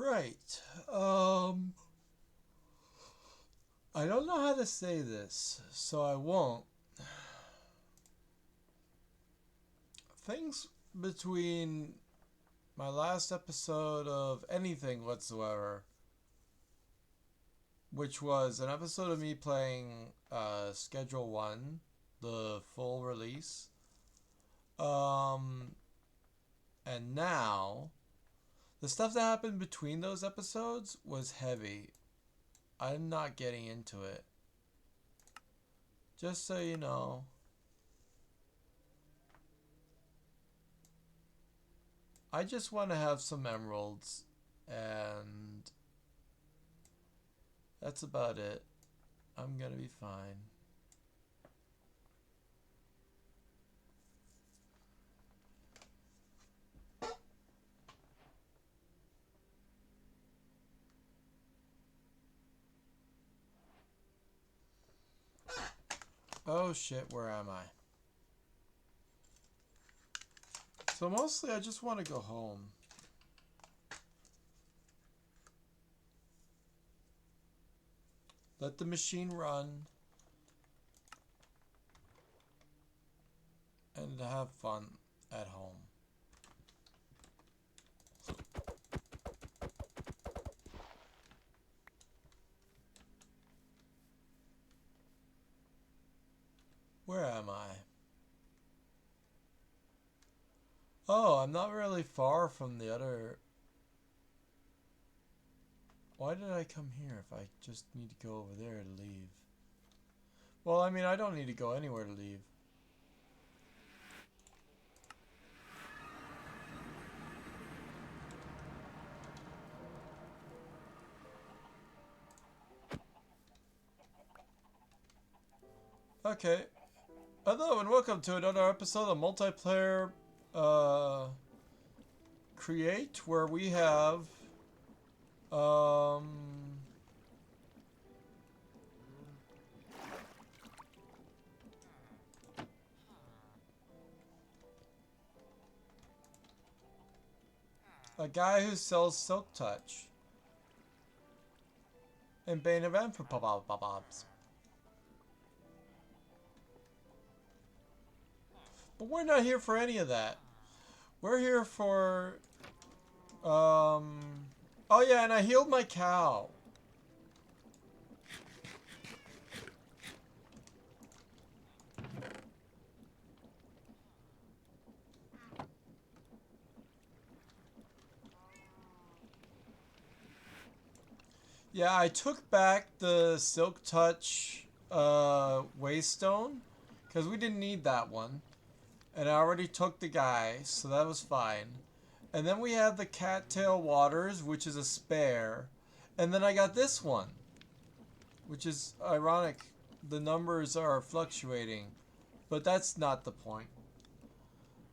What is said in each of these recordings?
Right. I don't know how to say this, so I won't. Things between my last episode of anything whatsoever, which was an episode of me playing Schedule 1, the full release, um, and now, the stuff that happened between those episodes was heavy. I'm not getting into it. Just so you know. I just want to have some emeralds, and that's about it. I'm gonna be fine. Oh shit, where am I? So mostly I just want to go home. Let the machine run and have fun at home. Where am I? Oh, I'm not really far from the other... Why did I come here if I just need to go over there to leave? Well, I mean, I don't need to go anywhere to leave. Okay. Hello and welcome to another episode of Multiplayer Create, where we have um a guy who sells Silk Touch and Bane of Amphibobs. But we're not here for any of that. We're here for oh yeah, and I healed my cow. Yeah, I took back the Silk Touch Waystone because we didn't need that one. And I already took the guy, so that was fine. And then we have the Cattail Waters, which is a spare. And then I got this one, which is ironic. The numbers are fluctuating, but that's not the point.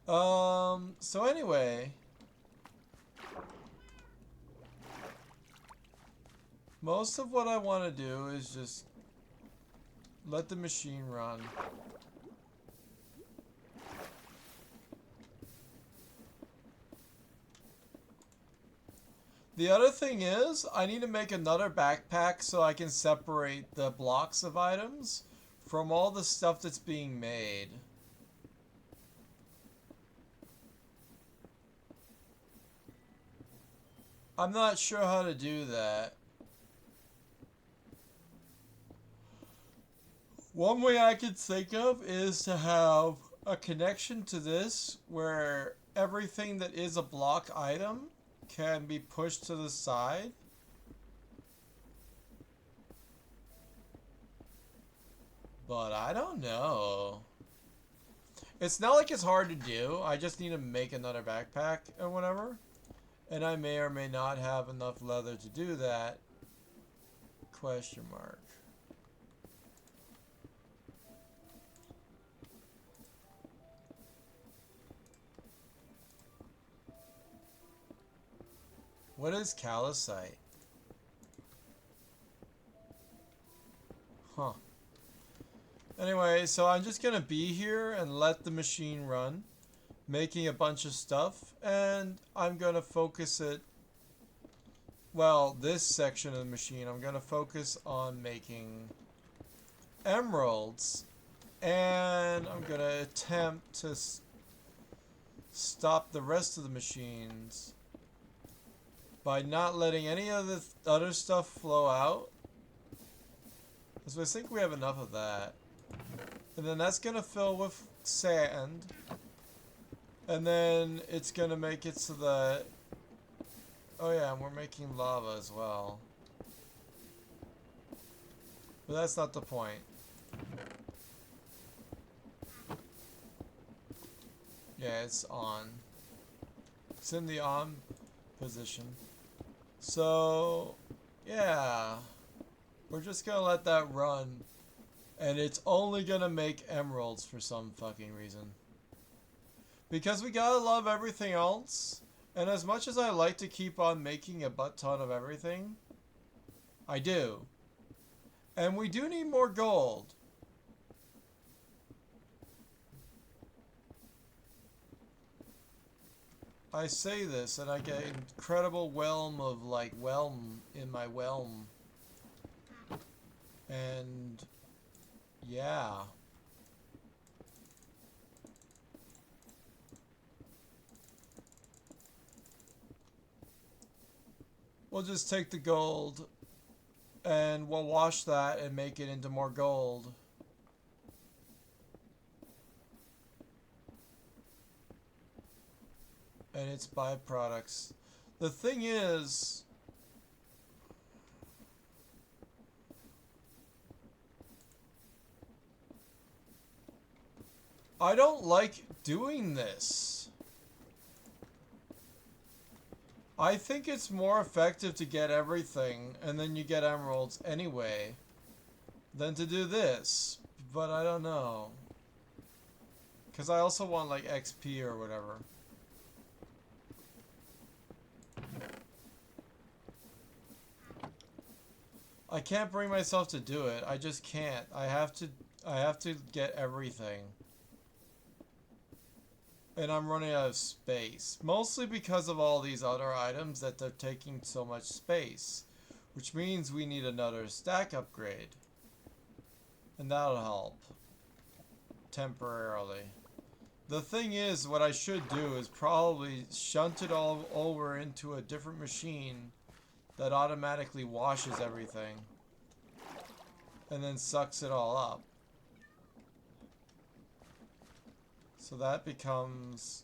So anyway, most of what I want to do is just let the machine run. The other thing is, I need to make another backpack so I can separate the blocks of items from all the stuff that's being made. I'm not sure how to do that. One way I could think of is to have a connection to this where everything that is a block item can be pushed to the side. But I don't know. It's not like it's hard to do. I just need to make another backpack or whatever. And I may or may not have enough leather to do that. Question mark. What is calcite? Huh. Anyway, so I'm just gonna be here and let the machine run, making a bunch of stuff, and I'm gonna focus it well, this section of the machine, I'm going to focus on making emeralds. And I'm going to attempt to stop the rest of the machines by not letting any of the other stuff flow out. So I think we have enough of that. And then that's going to fill with sand. And then it's going to make it so that... Oh yeah, and we're making lava as well. But that's not the point. Yeah, it's on. It's in the on position. So, yeah. We're just gonna let that run. And it's only gonna make emeralds for some fucking reason. Because we gotta love everything else. And as much as I like to keep on making a butt ton of everything, I do. And we do need more gold. I say this and I get incredible whelm of like whelm in my whelm. And yeah. We'll just take the gold and we'll wash that and make it into more gold. And its byproducts. The thing is, I don't like doing this. I think it's more effective to get everything and then you get emeralds anyway than to do this. But I don't know. Because I also want like XP or whatever. I can't bring myself to do it. I just can't. I have to get everything. And I'm running out of space. Mostly because of all these other items that they're taking so much space. Which means we need another stack upgrade. And that'll help. Temporarily. The thing is, what I should do is probably shunt it all over into a different machine that automatically washes everything. And then sucks it all up. So that becomes...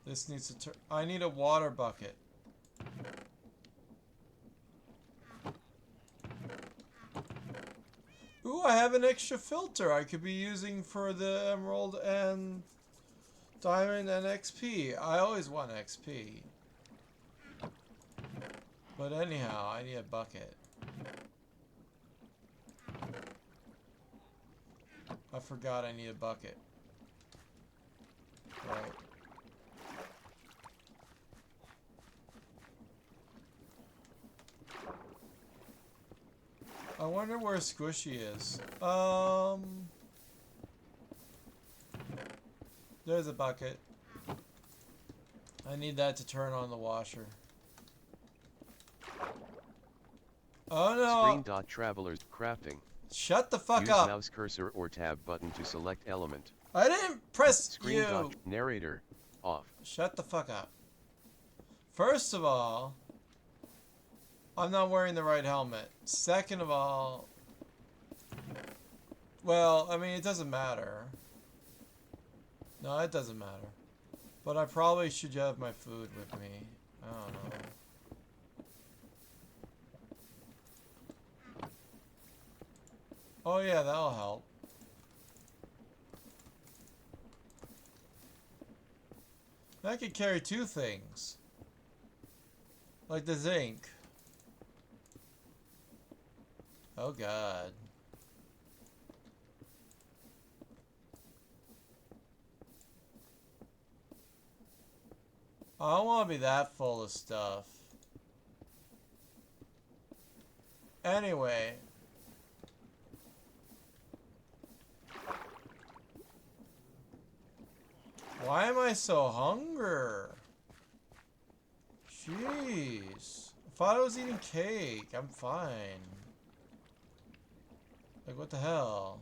This needs to turn... I need a water bucket. Ooh, I have an extra filter I could be using for the emerald and diamond and XP. I always want XP. But anyhow, I need a bucket. I forgot I need a bucket. Right. I wonder where Squishy is. There's a bucket. I need that to turn on the washer. Oh no! Screen.travelers crafting. Shut the fuck Use up! mouse cursor or tab button to select element. I didn't press Screen you! narrator off. Shut the fuck up. First of all, I'm not wearing the right helmet. Second of all, well, I mean, it doesn't matter. No, it doesn't matter. But I probably should have my food with me. I don't know. Oh yeah, that'll help. I could carry two things. Like the zinc. Oh god. I don't want to be that full of stuff. Anyway. Why am I so hungry? Jeez. I thought I was eating cake. I'm fine. Like, what the hell?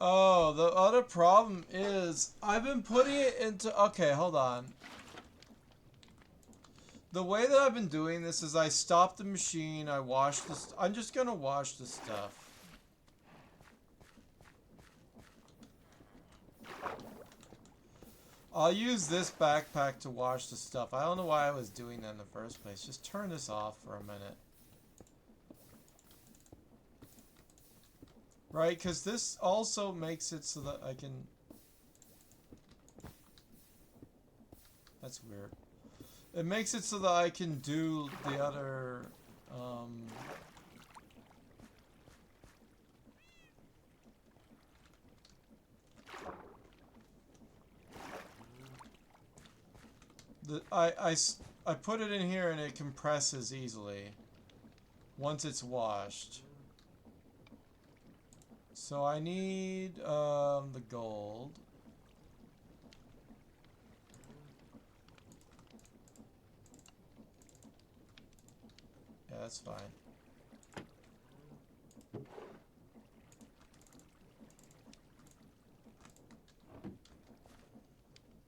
Oh, the other problem is I've been putting it into... Okay, hold on. The way that I've been doing this is I stop the machine, I wash this... I'm just gonna wash the stuff. I'll use this backpack to wash the stuff. I don't know why I was doing that in the first place. Just turn this off for a minute. Right, because this also makes it so that I can... That's weird. It makes it so that I can do the other... I put it in here and it compresses easily once it's washed. So I need the gold. Yeah, that's fine.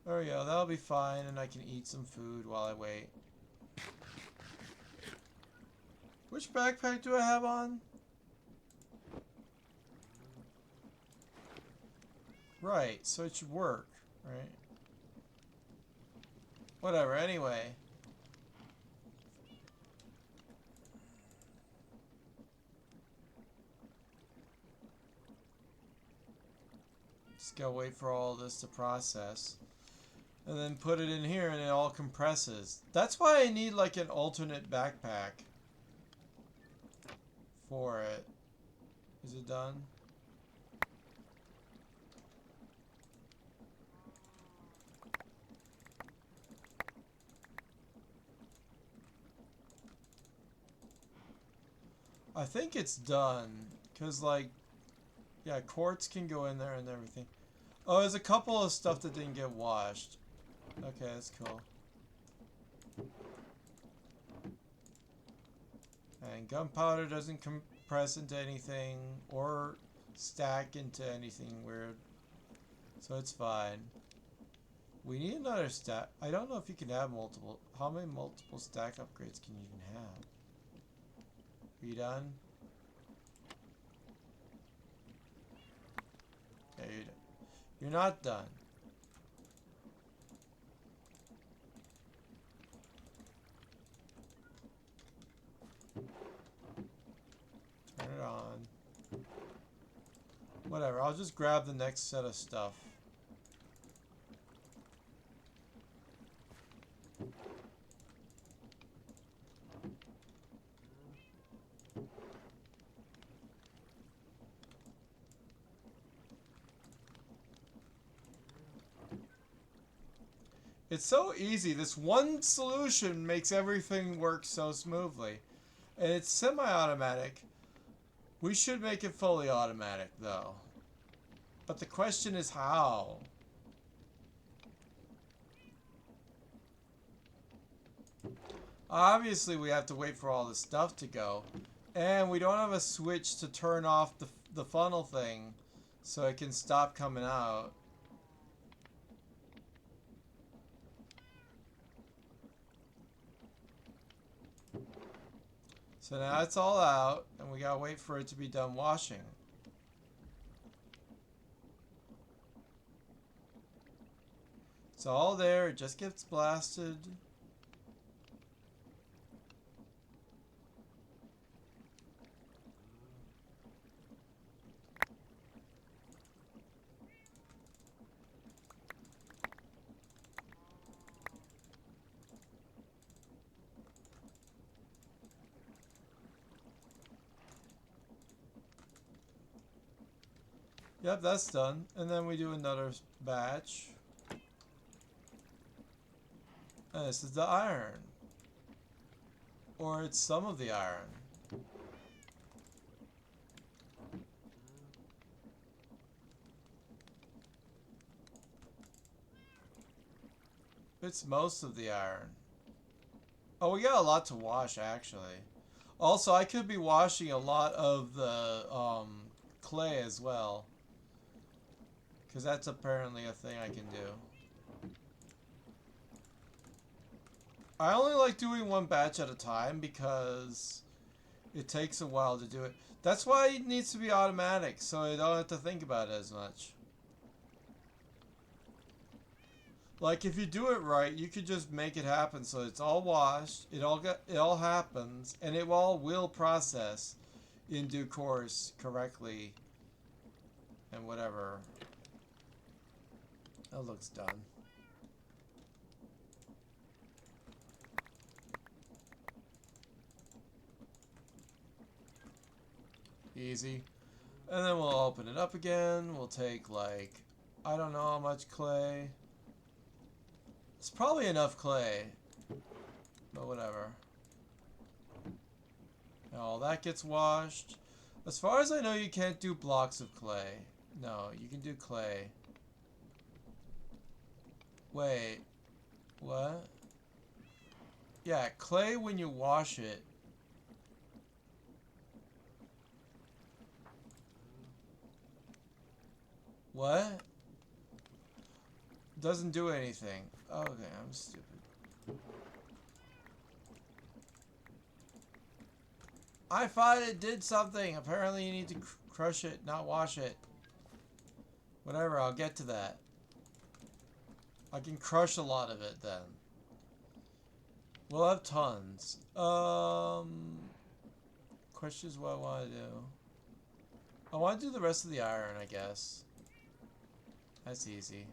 There we go, that'll be fine, and I can eat some food while I wait. Which backpack do I have on? Right, so it should work, right? Whatever, anyway. Just gotta wait for all this to process. And then put it in here and it all compresses. That's why I need like an alternate backpack for it. Is it done? I think it's done. Cause like, yeah, quartz can go in there and everything. Oh, there's a couple of stuff that didn't get washed. Okay, that's cool. And gunpowder doesn't compress into anything or stack into anything weird. So it's fine. We need another stack. I don't know if you can have multiple. How many multiple stack upgrades can you even have? Are you done? Yeah, you're done. You're not done. Turn it on. Whatever, I'll just grab the next set of stuff. It's so easy. This one solution makes everything work so smoothly. And it's semi-automatic. We should make it fully automatic, though. But the question is how? Obviously, we have to wait for all the stuff to go. And we don't have a switch to turn off the funnel thing so it can stop coming out. So now it's all out, and we gotta wait for it to be done washing. It's all there, it just gets blasted. Yep, that's done. And then we do another batch. And this is the iron. Or it's some of the iron. It's most of the iron. Oh, we got a lot to wash, actually. Also, I could be washing a lot of the clay as well. Because that's apparently a thing I can do. I only like doing one batch at a time because it takes a while to do it. That's why it needs to be automatic, so I don't have to think about it as much. Like if you do it right, you could just make it happen so it's all washed, it all happens, and it all will process in due course correctly and whatever. That looks done. Easy. And then we'll open it up again. We'll take like, I don't know how much clay. It's probably enough clay. But whatever. Now all that gets washed. As far as I know, you can't do blocks of clay. No, you can do clay. Wait. What? Yeah, clay when you wash it. What? Doesn't do anything. Okay, I'm stupid. I thought it did something. Apparently you need to crush it, not wash it. Whatever, I'll get to that. I can crush a lot of it then. We'll have tons. Question is what I want to do. I want to do the rest of the iron, I guess. That's easy.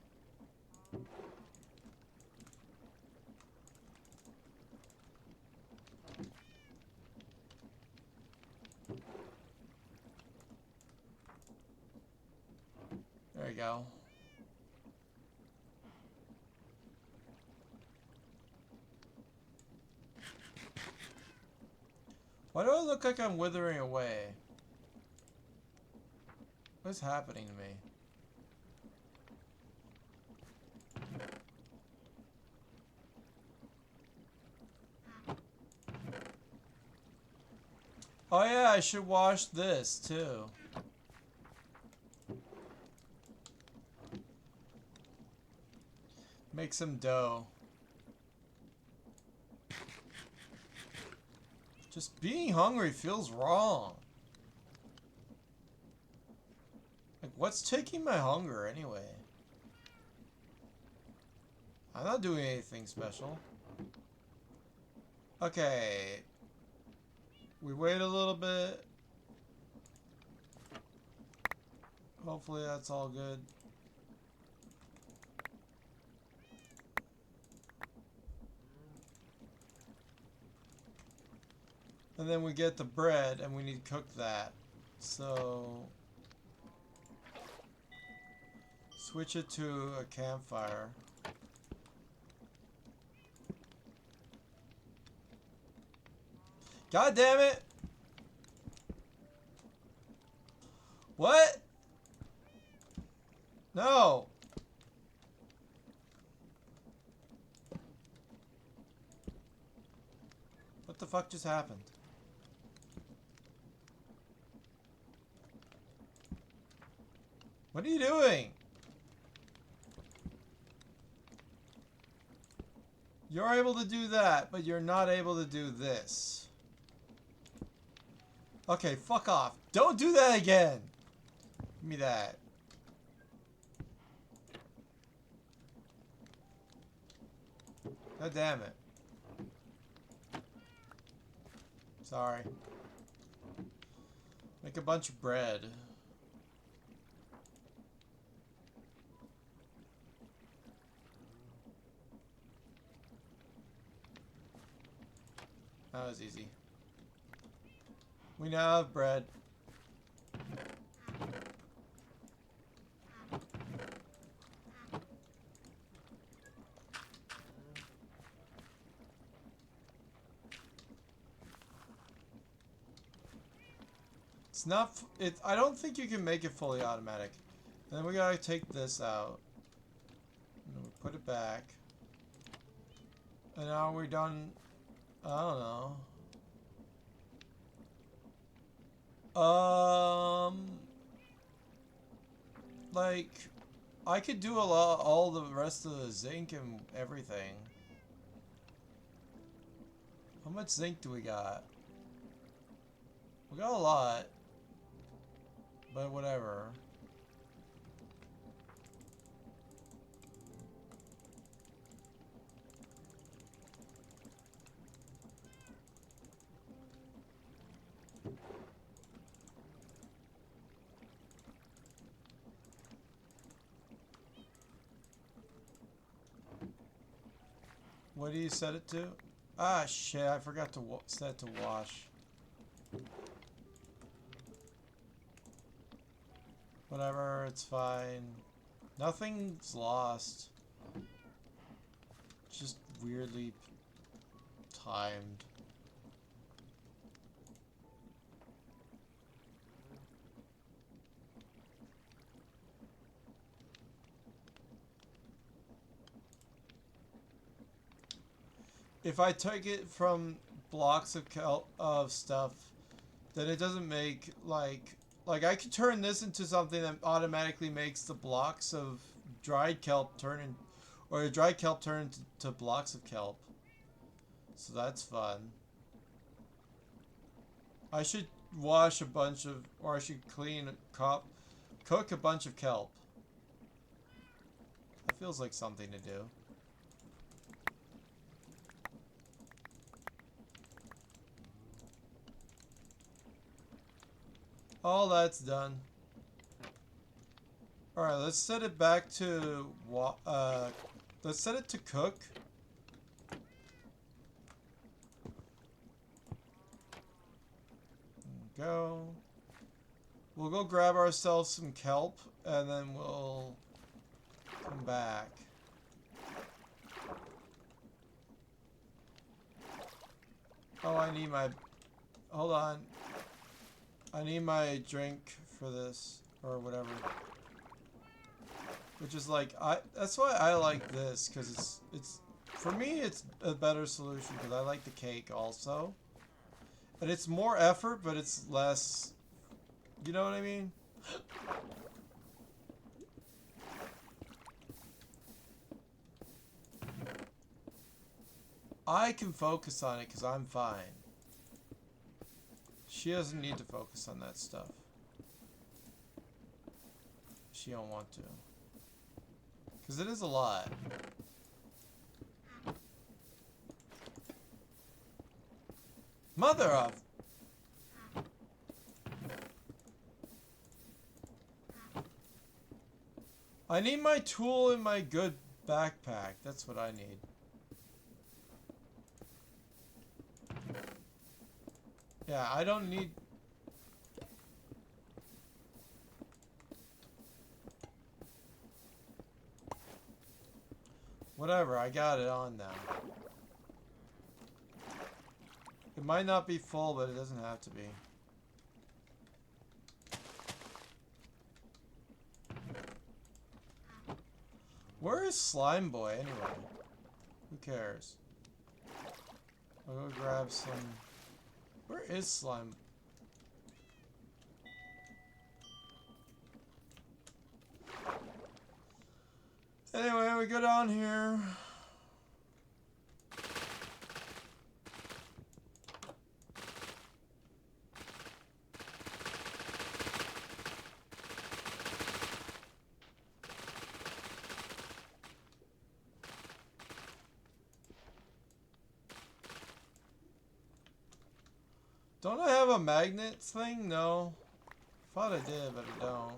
There you go. Why do I look like I'm withering away? What's happening to me? Oh yeah, I should wash this too. Make some dough. Just being hungry feels wrong. Like, what's taking my hunger anyway? I'm not doing anything special. Okay. We wait a little bit. Hopefully that's all good. And then we get the bread and we need to cook that. So switch it to a campfire. God damn it! What? No! What the fuck just happened? What are you doing? You're able to do that, but you're not able to do this. Okay, fuck off. Don't do that again! Give me that. God damn it. Sorry. Make a bunch of bread. That was easy. We now have bread. It's not. I don't think you can make it fully automatic. Then we gotta take this out. And we put it back. And now we're done. I don't know. Like, I could do all the rest of the zinc and everything. How much zinc do we got? We got a lot. But whatever. What do you set it to? Ah, shit, I forgot to set it to wash. Whatever, it's fine. Nothing's lost. Just weirdly timed. If I take it from blocks of stuff, then it doesn't make like I could turn this into something that automatically makes the blocks of dried kelp turn in, or a dried kelp turn into blocks of kelp. So that's fun. I should wash a bunch of, or I should cook a bunch of kelp. That feels like something to do. All that's done. Alright, let's set it back to, let's set it to cook. Go. We'll go grab ourselves some kelp, and then we'll come back. Oh, I need my, hold on. I need my drink for this, or whatever. Which is like, that's why I like this, because it's, for me it's a better solution, because I like the cake also. And it's more effort, but it's less, you know what I mean? I can focus on it, because I'm fine. She doesn't need to focus on that stuff. She don't want to. Because it is a lot. Mother of... I need my tool in my good backpack. That's what I need. Yeah, I don't need... Whatever, I got it on now. It might not be full, but it doesn't have to be. Where is Slime Boy anyway? Who cares? I'll go grab some... Where is Slime? Anyway, we go down here. Don't I have a magnet thing? No. Thought I did, but I don't.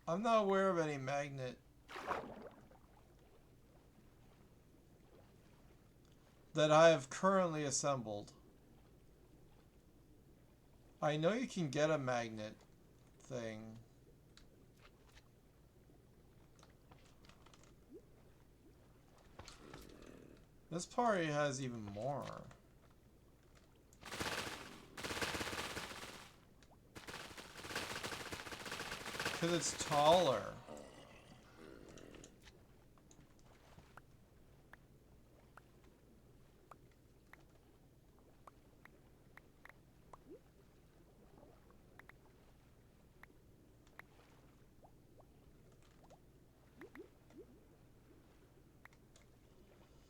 I'm not aware of any magnet that I have currently assembled. I know you can get a magnet thing. This party has even more. Because it's taller.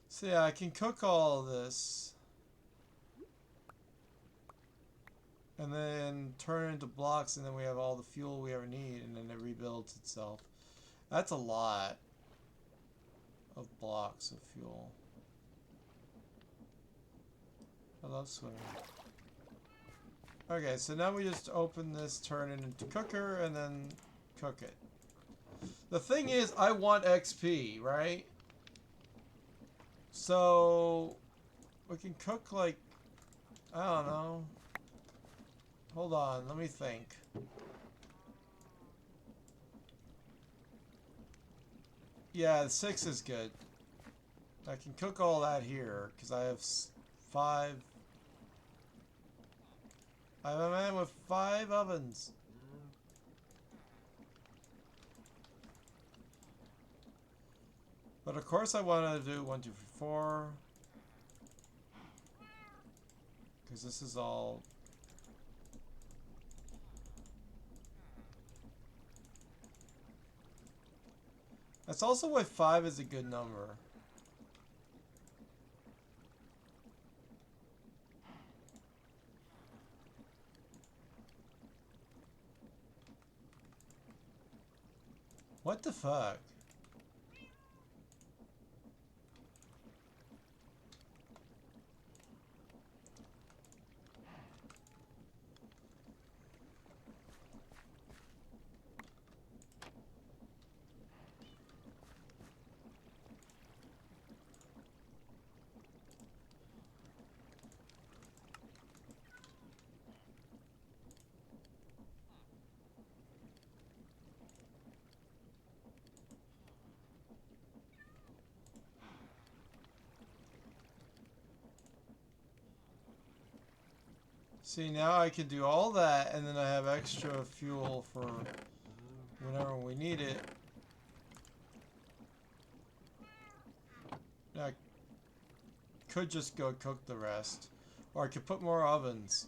So yeah, I can cook all of this. And then turn it into blocks, and then we have all the fuel we ever need, and then it rebuilds itself. That's a lot of blocks of fuel. I love swimming. Okay, so now we just open this, turn it into cooker, and then cook it. The thing is, I want XP, right? So we can cook like, I don't know. Hold on, let me think. Yeah, 6 is good. I can cook all that here because I have 5. I'm a man with 5 ovens. But of course I want to do 1, 2, 3, 4. Because this is all... That's also why 5 is a good number. What the fuck? See, now I can do all that, and then I have extra fuel for whenever we need it. Now, I could just go cook the rest. Or I could put more ovens.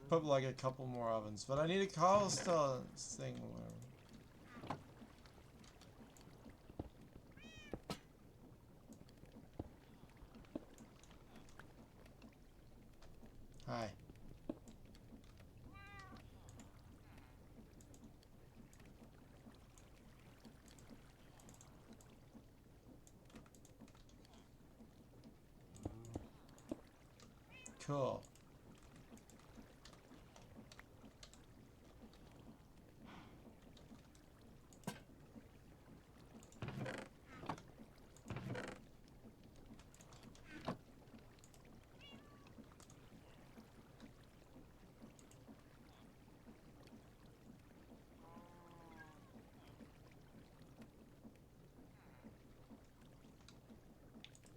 Put like a couple more ovens. But I need a cobblestone thing or whatever. Hi. Cool.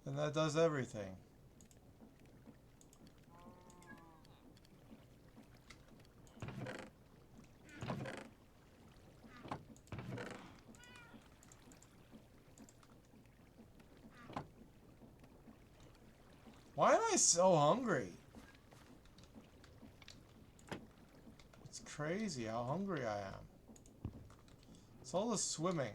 And that does everything. Why am I so hungry? It's crazy how hungry I am. It's all the swimming.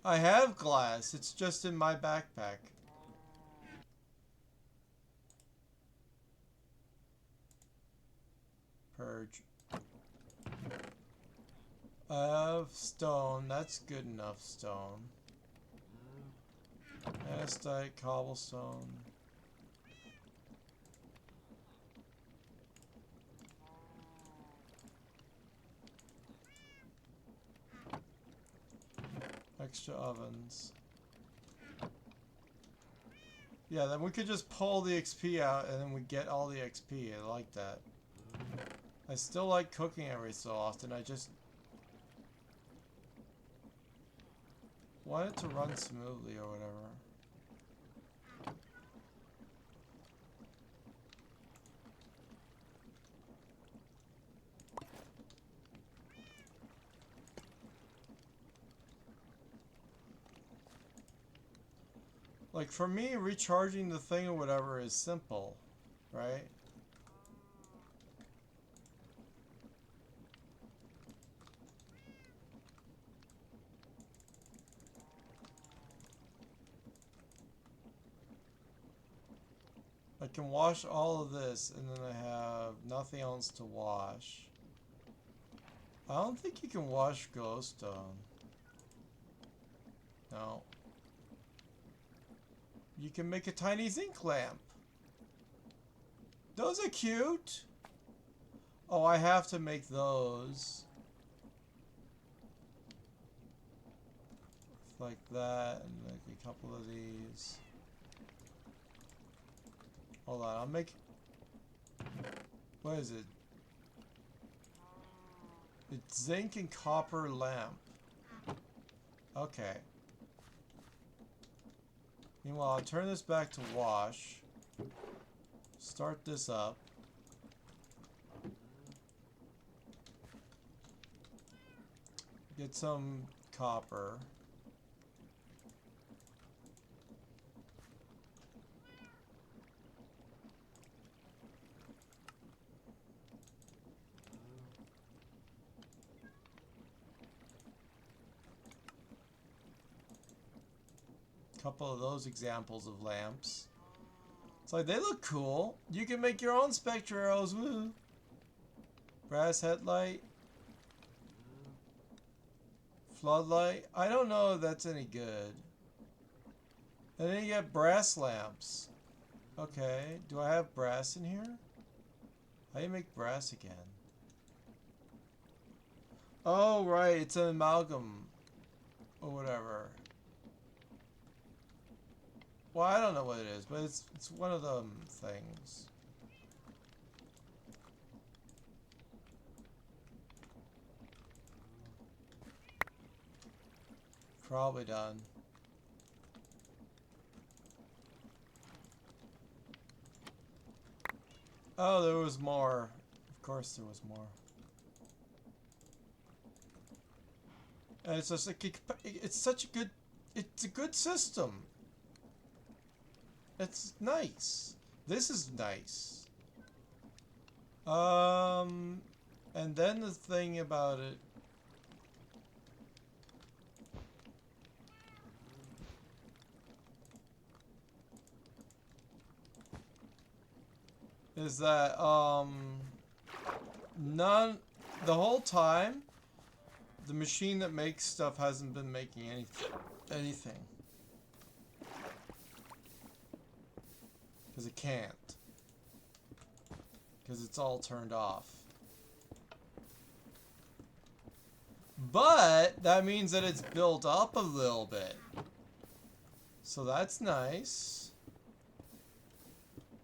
I have glass. It's just in my backpack. Purge. I have stone. That's good enough stone. Andesite, cobblestone. Extra ovens. Yeah, then we could just pull the XP out and then we get all the XP. I like that. I still like cooking every so often. I just want it to run smoothly or whatever. Like for me, recharging the thing or whatever is simple, right? I can wash all of this and then I have nothing else to wash. I don't think you can wash glowstone. No. You can make a tiny zinc lamp. Those are cute. Oh, I have to make those. Like that, and like a couple of these. Hold on, I'll make... What is it? It's zinc and copper lamp. Okay. Meanwhile, I'll turn this back to wash. Start this up. Get some copper. Couple of those examples of lamps. It's like, they look cool. You can make your own spectre arrows. Woo! Brass headlight. Floodlight. I don't know if that's any good. And then you get brass lamps. Okay. Do I have brass in here? How do you make brass again? Oh, right. It's an amalgam. Or whatever. Well, I don't know what it is, but it's one of them things. Probably done. Oh, there was more. Of course there was more. And it's just like, it's such a good, it's a good system. It's nice. This is nice. And then the thing about it is that, the whole time, the machine that makes stuff hasn't been making anything. Because it can't. Because it's all turned off. But that means that it's built up a little bit. So that's nice.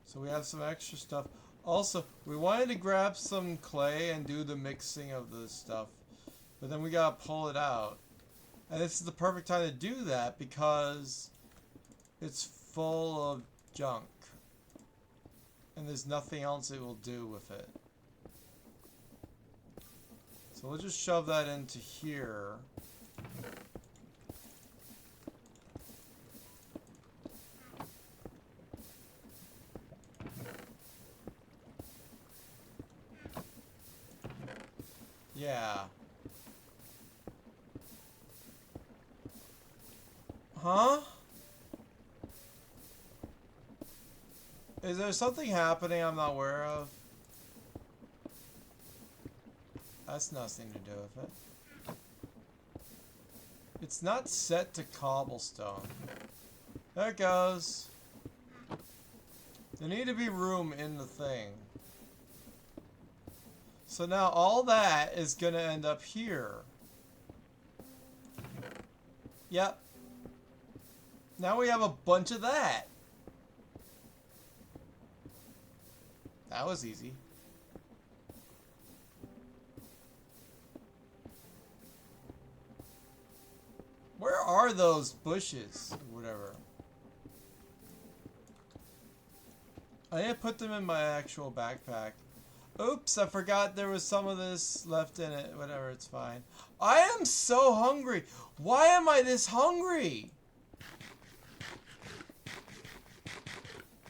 So we have some extra stuff. Also, we wanted to grab some clay and do the mixing of the stuff. But then we gotta pull it out. And this is the perfect time to do that because it's full of junk. And there's nothing else it will do with it. So we'll just shove that into here. Yeah. Huh? Is there something happening I'm not aware of? That's nothing to do with it. It's not set to cobblestone. There it goes. There need to be room in the thing. So now all that is gonna end up here. Yep. Now we have a bunch of that. That was easy. are those bushes? Or whatever. I need to put them in my actual backpack. Oops, I forgot there was some of this left in it. Whatever, it's fine. I am so hungry. Why am I this hungry?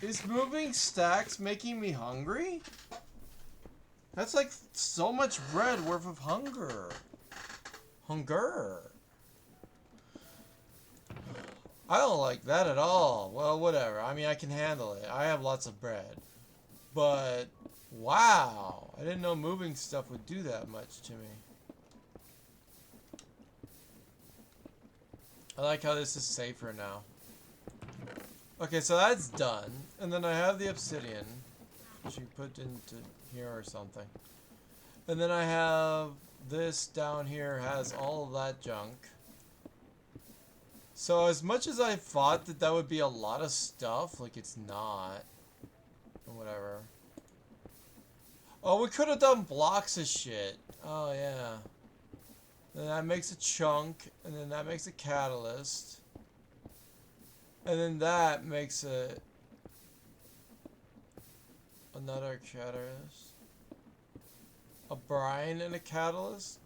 Is moving stacks making me hungry? That's like so much bread worth of hunger. Hunger. I don't like that at all. Well, whatever. I mean, I can handle it. I have lots of bread. But, wow. I didn't know moving stuff would do that much to me. I like how this is safer now. Okay, so that's done. And then I have the obsidian, which you put into here or something. And then I have this down here has all of that junk. So as much as I thought that that would be a lot of stuff, like it's not. Or whatever. Oh, we could have done blocks of shit. Oh, yeah. Then that makes a chunk, and then that makes a catalyst. And then that makes another catalyst. A brine and a catalyst.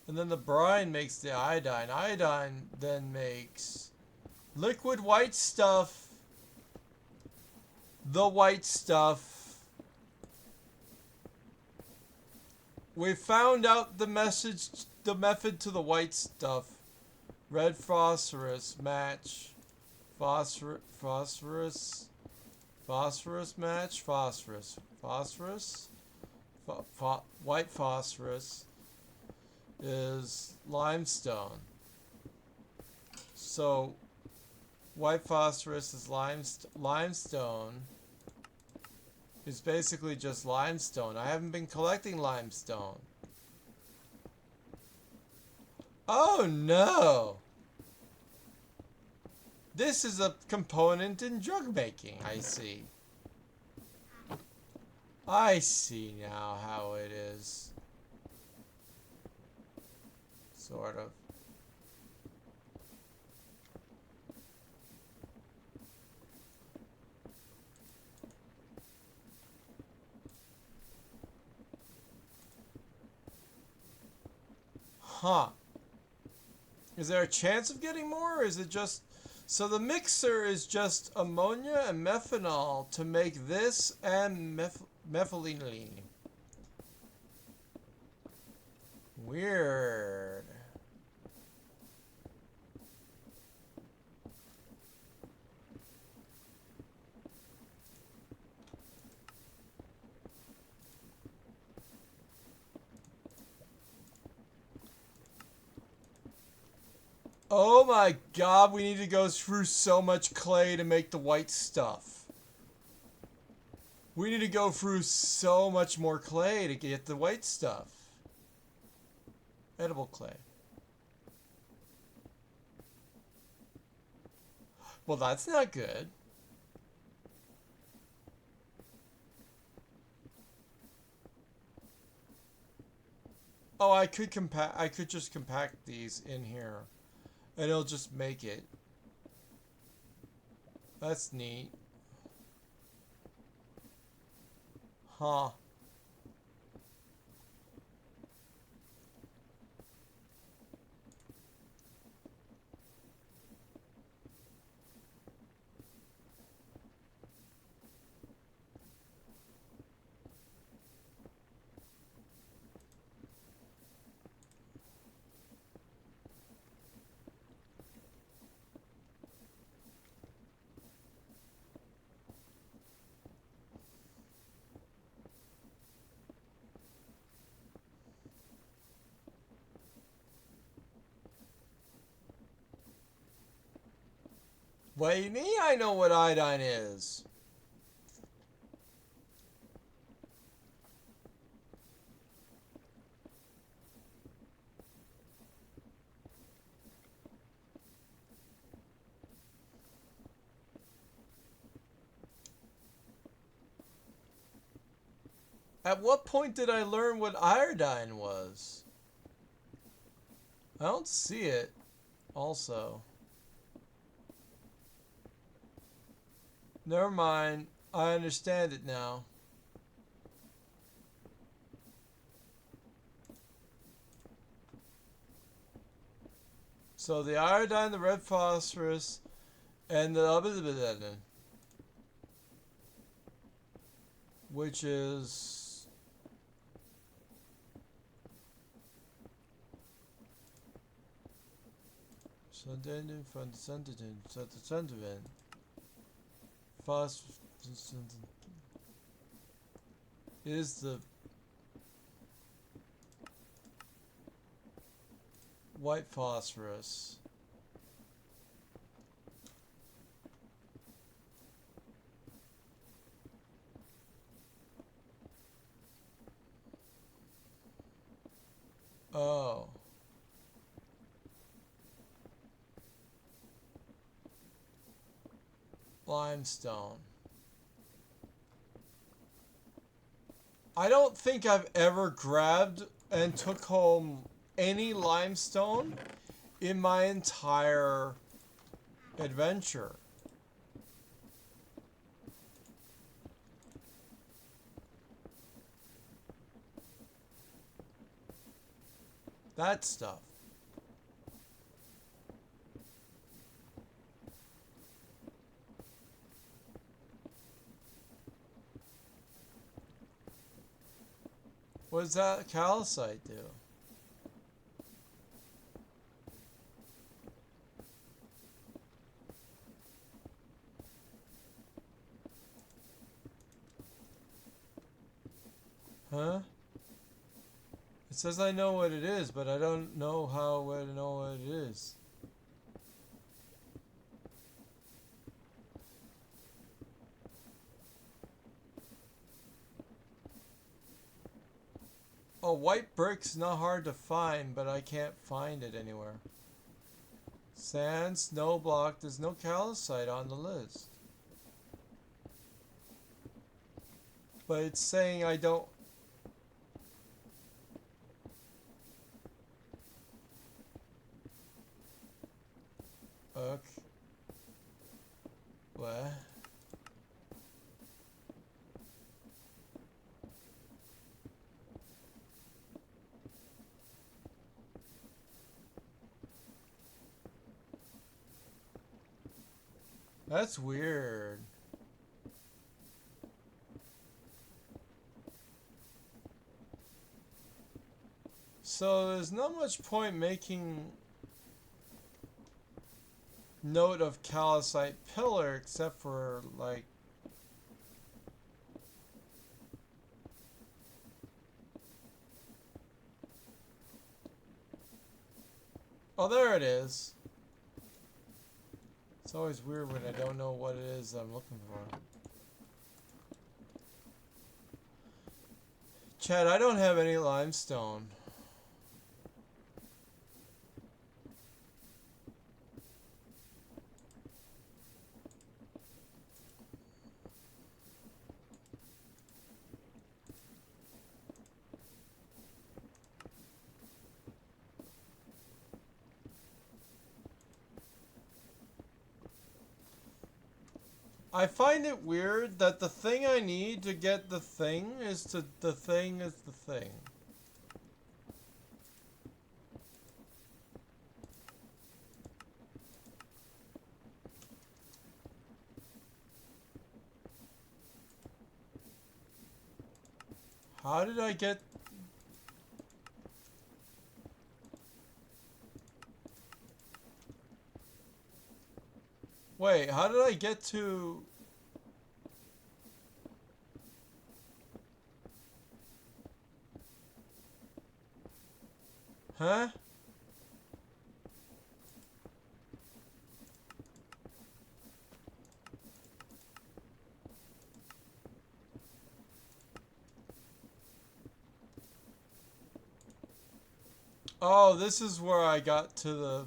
And then the brine makes the iodine. Iodine then makes liquid white stuff. The white stuff. We found out the method to the white stuff. Red phosphorus match. Phosphorus match. Phosphorus. White phosphorus is limestone. So white phosphorus is limestone is basically just limestone. I haven't been collecting limestone. Oh no! This is a component in drug making, I see. I see now how it is. Sort of. Huh. Is there a chance of getting more, or is it just... So the mixer is just ammonia and methanol to make this and methylene. Weird. Oh my god, we need to go through so much clay to make the white stuff. We need to go through so much more clay to get the white stuff. Edible clay. Well, that's not good. Oh, I could just compact these in here. And it'll just make it. That's neat. Huh. What do you mean I know what iodine is? At what point did I learn what iodine was? I don't see it. Also. Never mind. I understand it now. So the iodine, the red phosphorus, and the other, which is is the white phosphorus. Oh. Limestone. I don't think I've ever grabbed and took home any limestone in my entire adventure. That stuff. What does that calcite do? Huh? It says I know what it is, but I don't know where to know what it is. Oh, white brick's not hard to find, but I can't find it anywhere. Sand, snow block, there's no calcite on the list. But it's saying I don't... Okay. What? That's weird. So there's not much point making note of calcite pillar except for like oh, there it is. It's always weird when I don't know what it is I'm looking for. Chad, I don't have any limestone. I find it weird that the thing I need to get the thing is the thing is the thing. How did I get... Wait, how did I get to... Huh? Oh, this is where I got to the...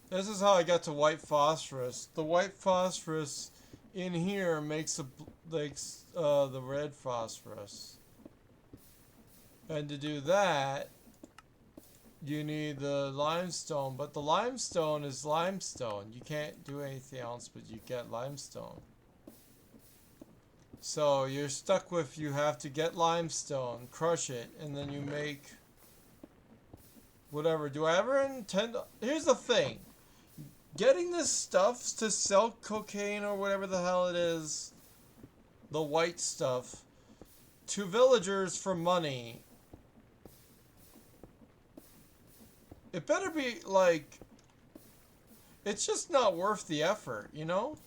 This is how I got to white phosphorus. The white phosphorus in here makes the red phosphorus. And to do that, you need the limestone, but the limestone is limestone. You can't do anything else but you get limestone. So you're stuck with, you have to get limestone, crush it, and then you make whatever. Do I ever intend... Here's the thing. Getting this stuff to sell cocaine or whatever the hell it is, the white stuff, to villagers for money, it better be like, it's just not worth the effort, you know?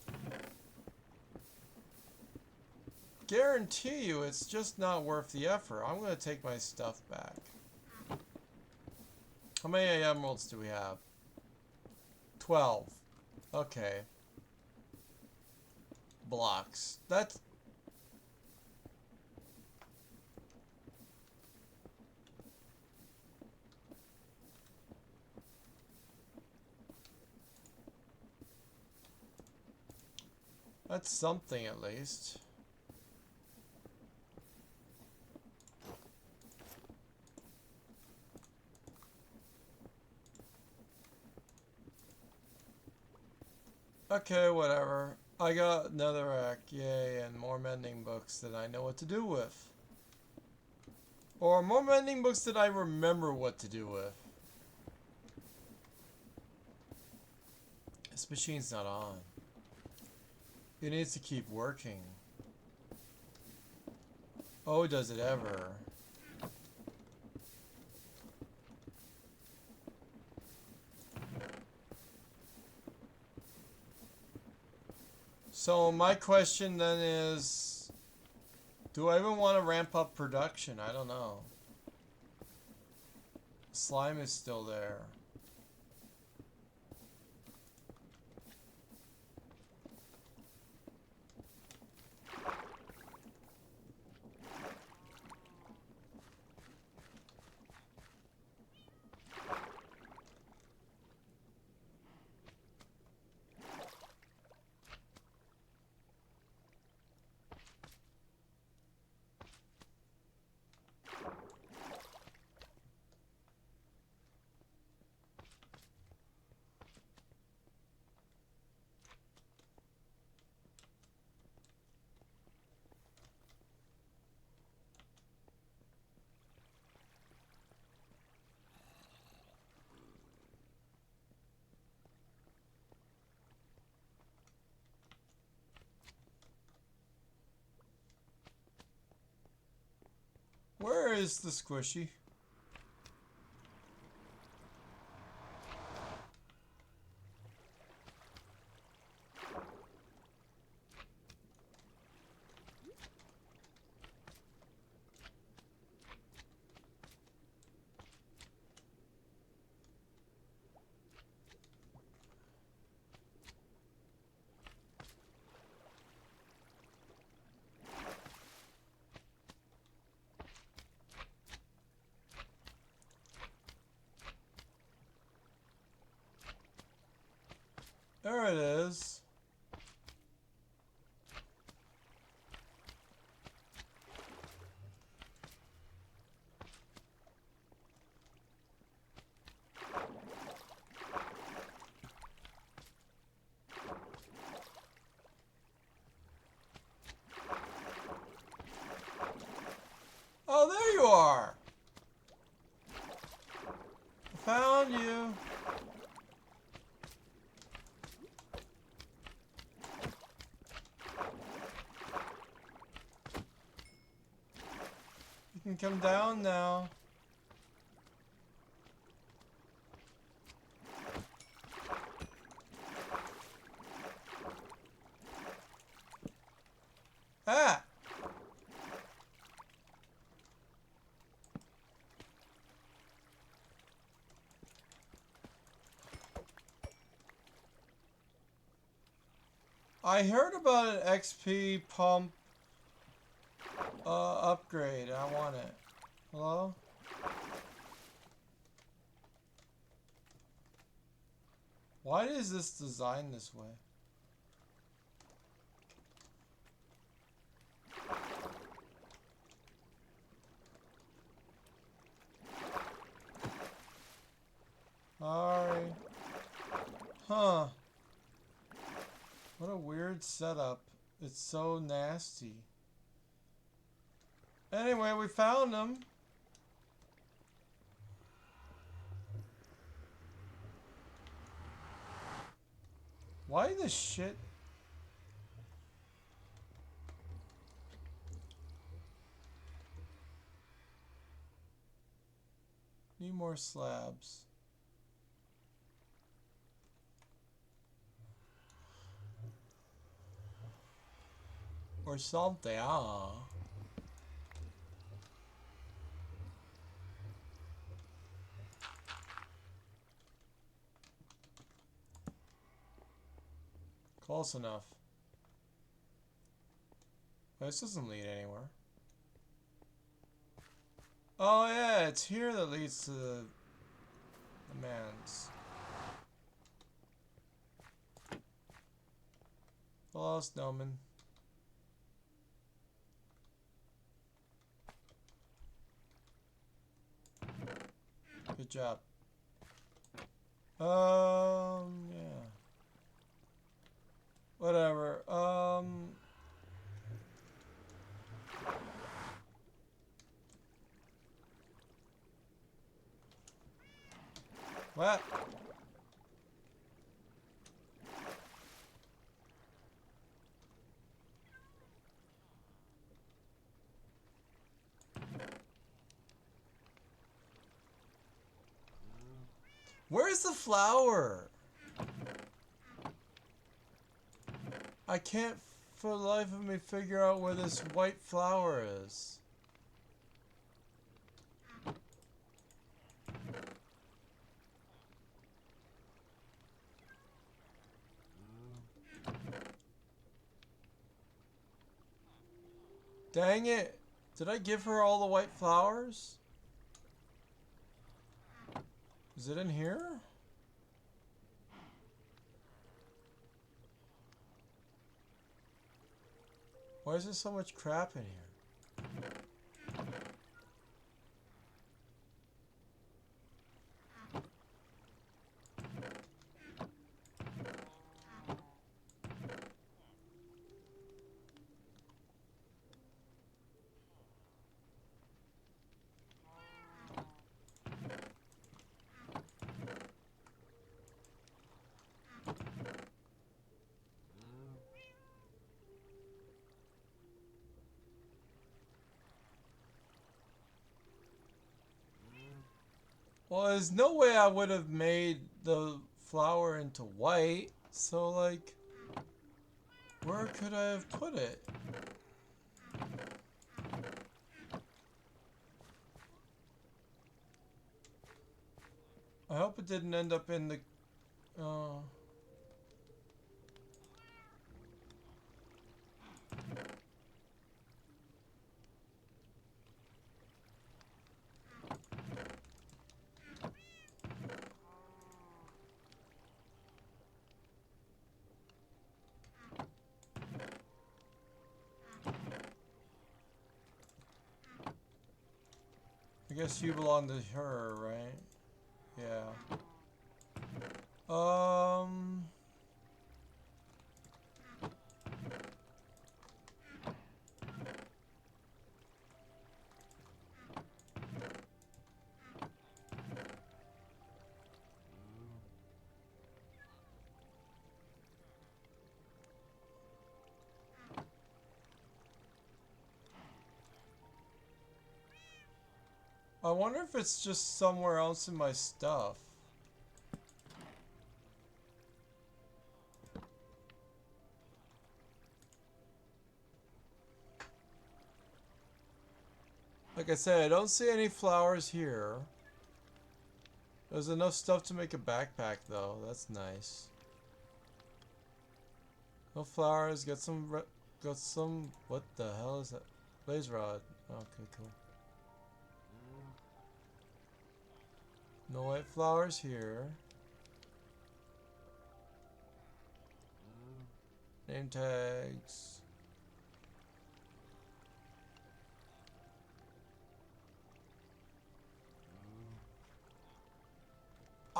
Guarantee you it's just not worth the effort. I'm going to take my stuff back. How many emeralds do we have? 12. Okay. Blocks. That's... That's something at least. Okay, whatever. I got netherrack, yay, and more mending books that I know what to do with. Or more mending books that I remember what to do with. This machine's not on. It needs to keep working. Oh, does it ever. So my question then is, do I even want to ramp up production? I don't know. Slime is still there. Where is the squishy? There it is. Oh, there you are. I found you. You can come down now. Ah! I heard about an XP pump upgrade. I want it. Hello? Why is this designed this way? Huh. What a weird setup. It's so nasty. Anyway, we found them. Why the shit? Need more slabs. Or something, I don't know. Close enough. This doesn't lead anywhere. Oh yeah, it's here that leads to the man's. Hello, Snowman. Good job. Yeah. Whatever. What? Where's the flower? I can't for the life of me figure out where this white flower is. Dang it. Did I give her all the white flowers? Is it in here? Why is there so much crap in here? Well, there's no way I would have made the flower into white. So, like, where could I have put it? I hope it didn't end up in the... I guess you belong to her, right? Yeah. I wonder if it's just somewhere else in my stuff. Like I said, I don't see any flowers here. There's enough stuff to make a backpack, though. That's nice. No flowers. Got some. What the hell is that? Blaze rod. Okay, cool. No white flowers here. Name tags.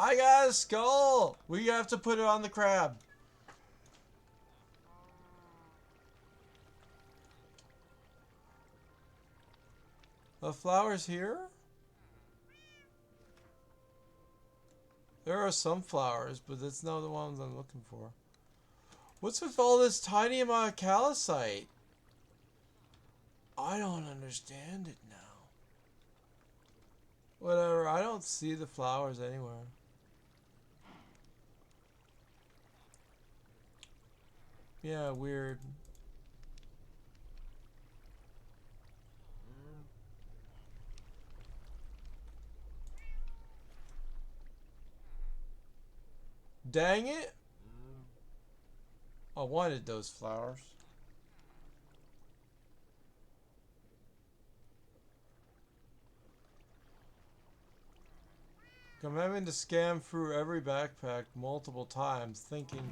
I got a skull! We have to put it on the crab. The flowers here? There are some flowers, but that's not the ones I'm looking for. What's with all this tiny amount of calcite? I don't understand it now. Whatever, I don't see the flowers anywhere. Yeah, weird. Dang it! I wanted those flowers. I'm having to scan through every backpack multiple times thinking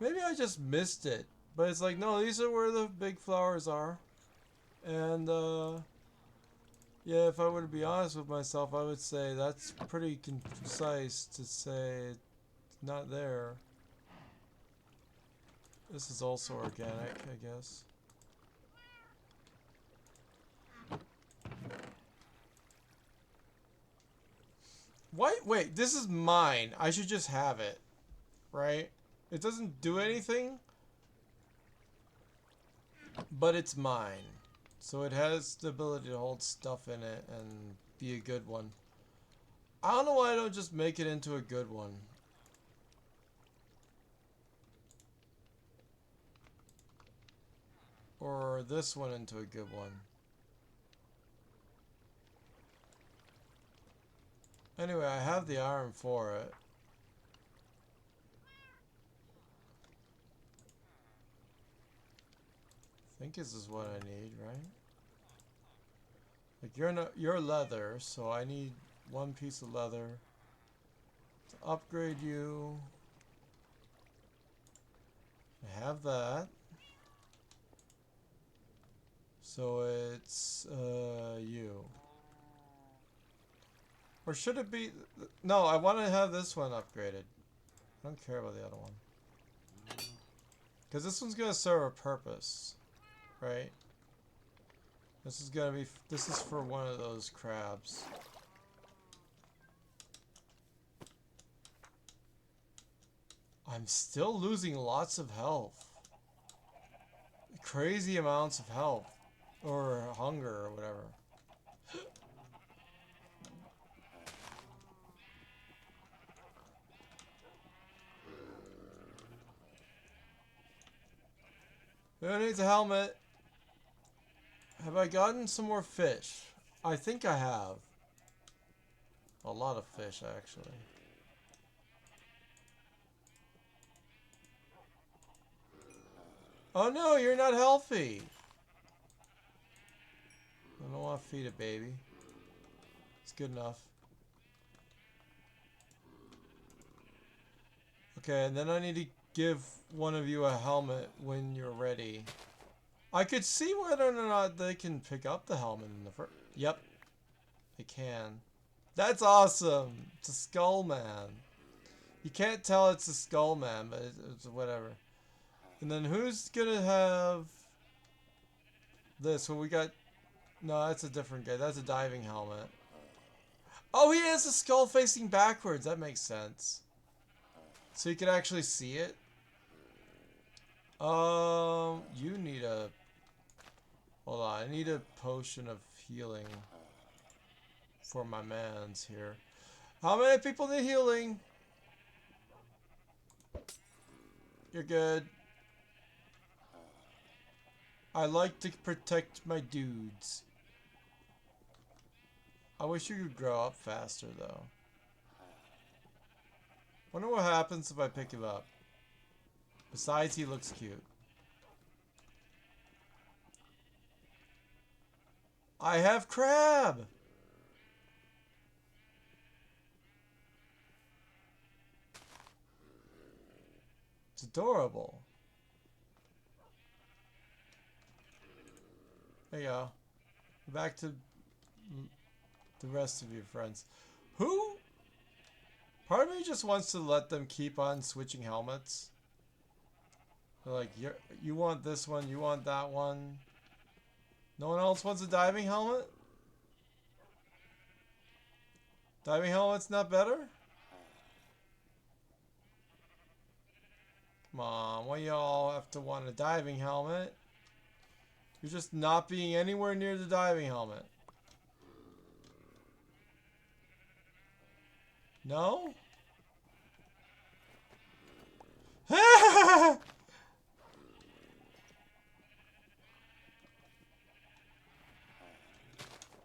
maybe I just missed it. But it's like, no, these are where the big flowers are. And yeah, if I were to be honest with myself, I would say that's pretty concise to say it's not there. This is also organic, I guess. Wait, this is mine. I should just have it, right? It doesn't do anything, but it's mine. So it has the ability to hold stuff in it and be a good one. I don't know why I don't just make it into a good one. Or this one into a good one. Anyway, I have the iron for it. I think this is what I need, right? Like you're leather, so I need one piece of leather to upgrade you. I have that. So it's you. Or should it be... No, I want to have this one upgraded. I don't care about the other one. Because this one's going to serve a purpose. Right? This is going to be... This is for one of those crabs. I'm still losing lots of health. Crazy amounts of health. Or hunger or whatever. Who needs a helmet? Have I gotten some more fish? I think I have. A lot of fish, actually. Oh no, you're not healthy. I don't want to feed it, baby. It's good enough. Okay, and then I need to give one of you a helmet when you're ready. I could see whether or not they can pick up the helmet in the first... Yep. They can. That's awesome! It's a skull man. You can't tell it's a skull man, but it's whatever. And then who's gonna have this? Well, we got... No, that's a different guy. That's a diving helmet. Oh, he has a skull facing backwards. That makes sense. So you can actually see it. You need a... Hold on, I need a potion of healing for my mans here. How many people need healing? You're good. I like to protect my dudes. I wish you could grow up faster, though. Wonder what happens if I pick him up. Besides, he looks cute. I have crab! It's adorable. There you go. Back to the rest of your friends. Who Part of me just wants to let them keep on switching helmets. They're like, you want this one, you want that one. No one else wants a diving helmet? Diving helmet's not better? Come on, why y'all have to want a diving helmet? You're just not being anywhere near the diving helmet. No?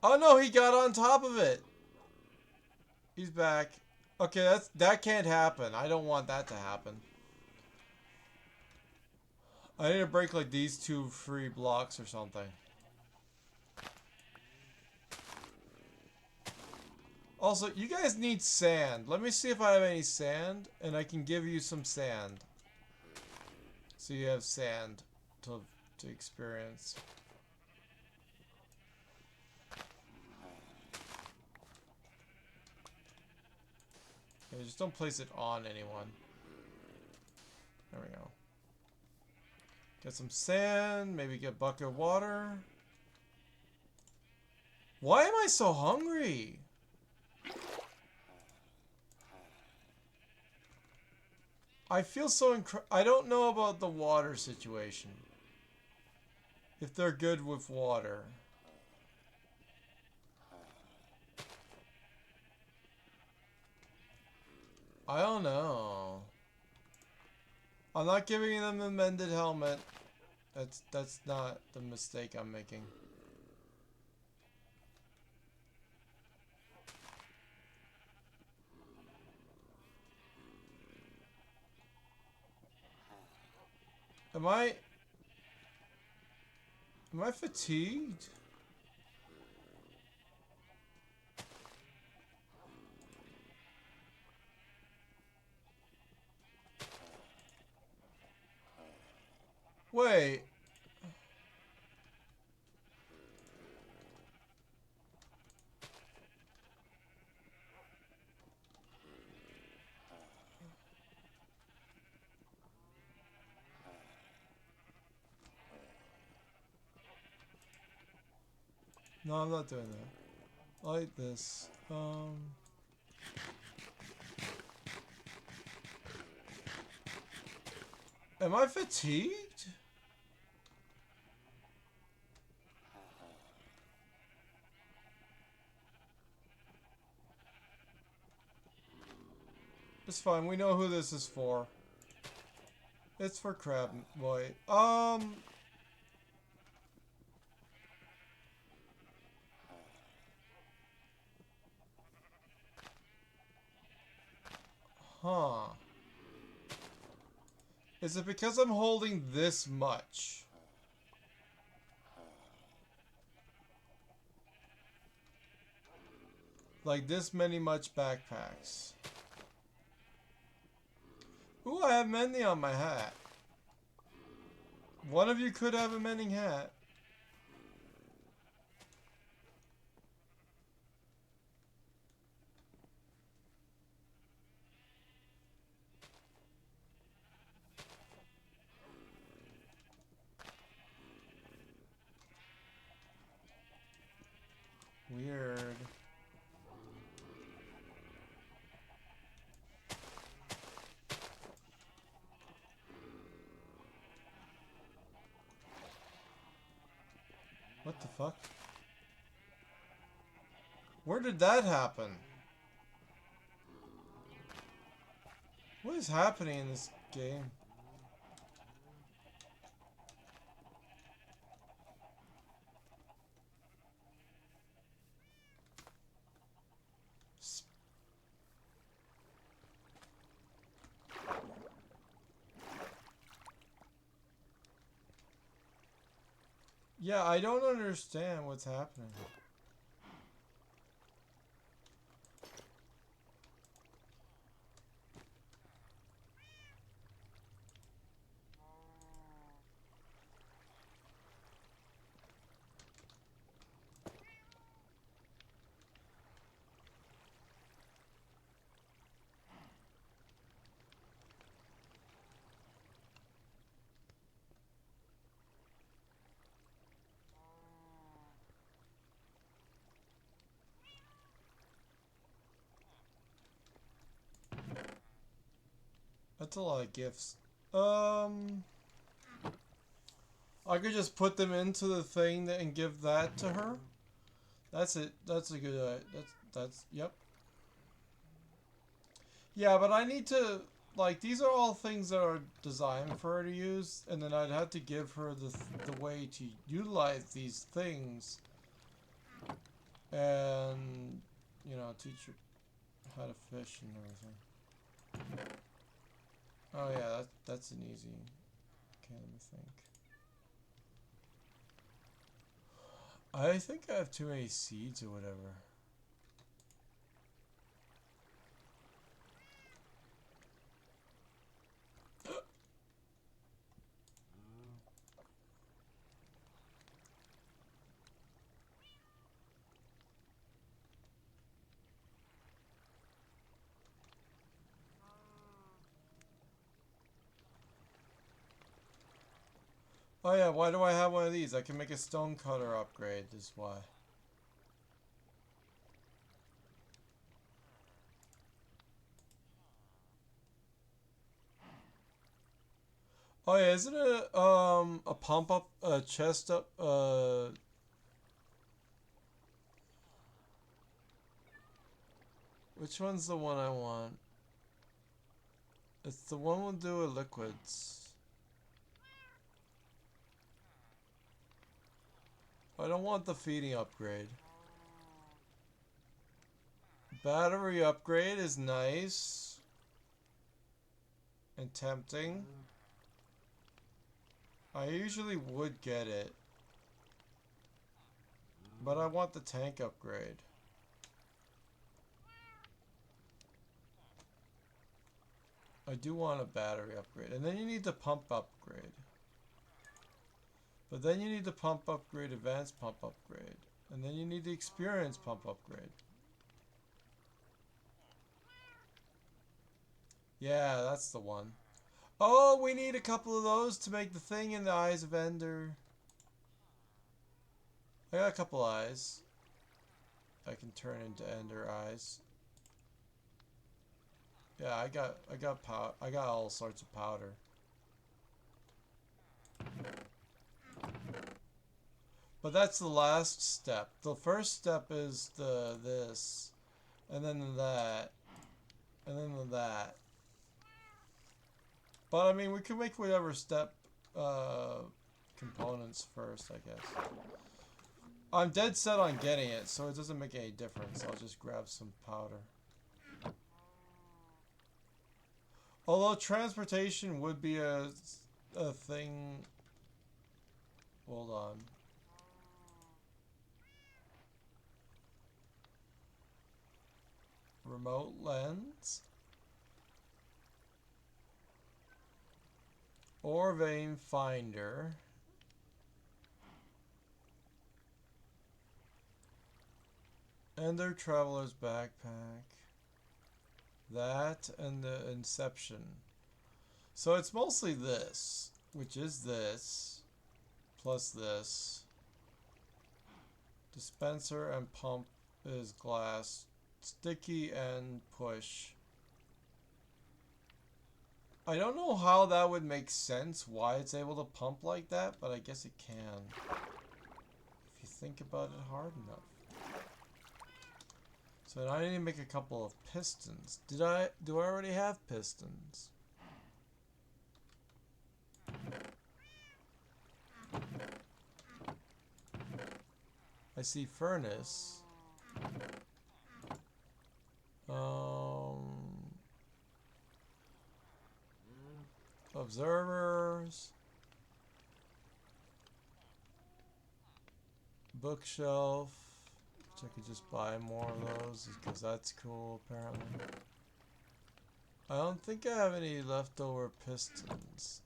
Oh no, he got on top of it. He's back. Okay, that can't happen. I don't want that to happen. I need to break like these 2 free blocks or something. Also, you guys need sand. Let me see if I have any sand, and I can give you some sand. So you have sand to experience. Okay, just don't place it on anyone. There we go. Get some sand, maybe get a bucket of water. Why am I so hungry? I feel so I don't know about the water situation. If they're good with water. I don't know. I'm not giving them a mended helmet. That's not the mistake I'm making. Am I fatigued? Wait. No, I'm not doing that. Like this. Am I fatigued? It's fine. We know who this is for. It's for Crab Boy. Huh. Is it because I'm holding this much? Like this many much backpacks. Ooh, I have mending on my hat. One of you could have a mending hat. Weird. What the fuck? Where did that happen? What is happening in this game? Yeah, I don't understand what's happening. That's a lot of gifts. I could just put them into the thing and give that to her. That's it. That's a good. That's yep. Yeah, but I need to like these are all things that are designed for her to use, and then I'd have to give her the way to utilize these things, and you know teach her how to fish and everything. Oh yeah, that's an easy. Okay, let me think. I think I have too many seeds or whatever. Oh yeah, why do I have one of these? I can make a stone cutter upgrade, is why. Oh yeah, isn't it a pump up a chest up which one's the one I want? It's the one we'll do with liquids. I don't want the feeding upgrade. Battery upgrade is nice and tempting. I usually would get it, but I want the tank upgrade. I do want a battery upgrade, and then you need the pump upgrade. But then you need the pump upgrade, advanced pump upgrade, and then you need the experience pump upgrade. Yeah, that's the one. Oh, we need a couple of those to make the thing in the Eyes of Ender. I got a couple eyes. I can turn into Ender eyes. Yeah, I got all sorts of powder. But that's the last step. The first step is this, and then that, and then that. But I mean, we can make whatever step components first, I guess. I'm dead set on getting it, so it doesn't make any difference. I'll just grab some powder. Although transportation would be a thing. Hold on. Remote lens. Ore vein finder. Ender Traveler's Backpack. That and the Inception. So it's mostly this, which is this, plus this. Dispenser and pump is glass. Sticky and push. I don't know how that would make sense, why it's able to pump like that, but I guess it can. If you think about it hard enough. So now I need to make a couple of pistons. Do I already have pistons? I see furnace. Observers. Bookshelf. Which I could just buy more of those because that's cool apparently. I don't think I have any leftover pistons.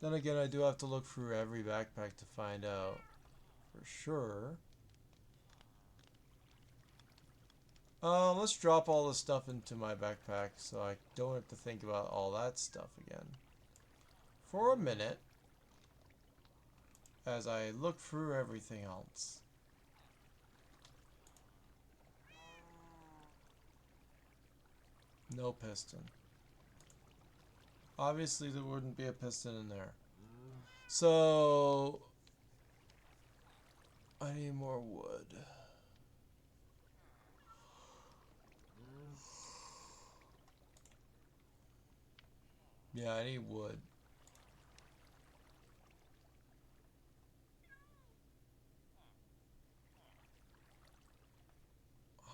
Then again, I do have to look through every backpack to find out for sure. Let's drop all this stuff into my backpack so I don't have to think about all that stuff again. For a minute. As I look through everything else. No piston. Obviously there wouldn't be a piston in there. So I need more wood. Yeah, I need wood.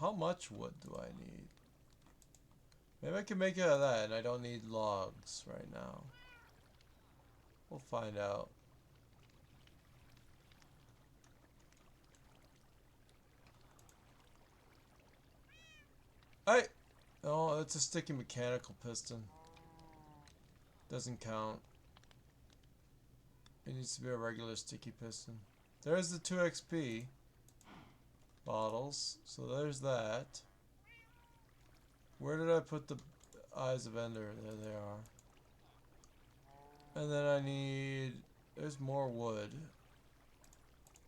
How much wood do I need? Maybe I can make it out of that and I don't need logs right now. We'll find out. Hey! Oh, it's a sticky mechanical piston. Doesn't count. It needs to be a regular sticky piston. There's the 2 XP bottles. So there's that. Where did I put the Eyes of Ender? There they are. And then I need... There's more wood.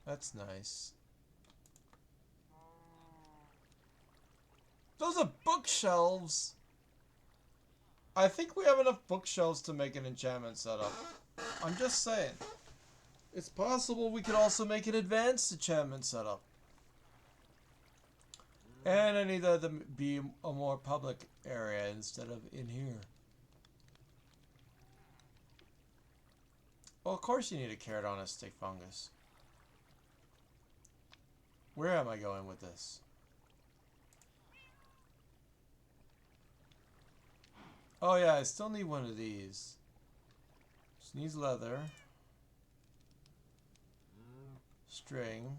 That's nice. Those are bookshelves! I think we have enough bookshelves to make an enchantment setup. I'm just saying. It's possible we could also make an advanced enchantment setup. And I need that to be a more public area instead of in here. Well, of course you need a carrot on a stick fungus. Where am I going with this? Oh yeah, I still need one of these. Just needs leather. String.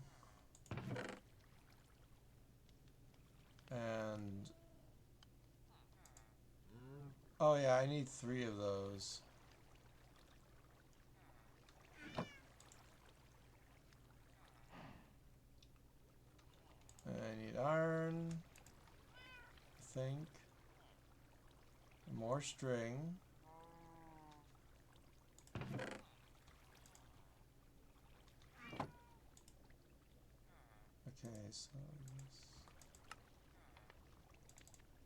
And... Oh yeah, I need 3 of those. And I need iron. I think. More string. Okay, so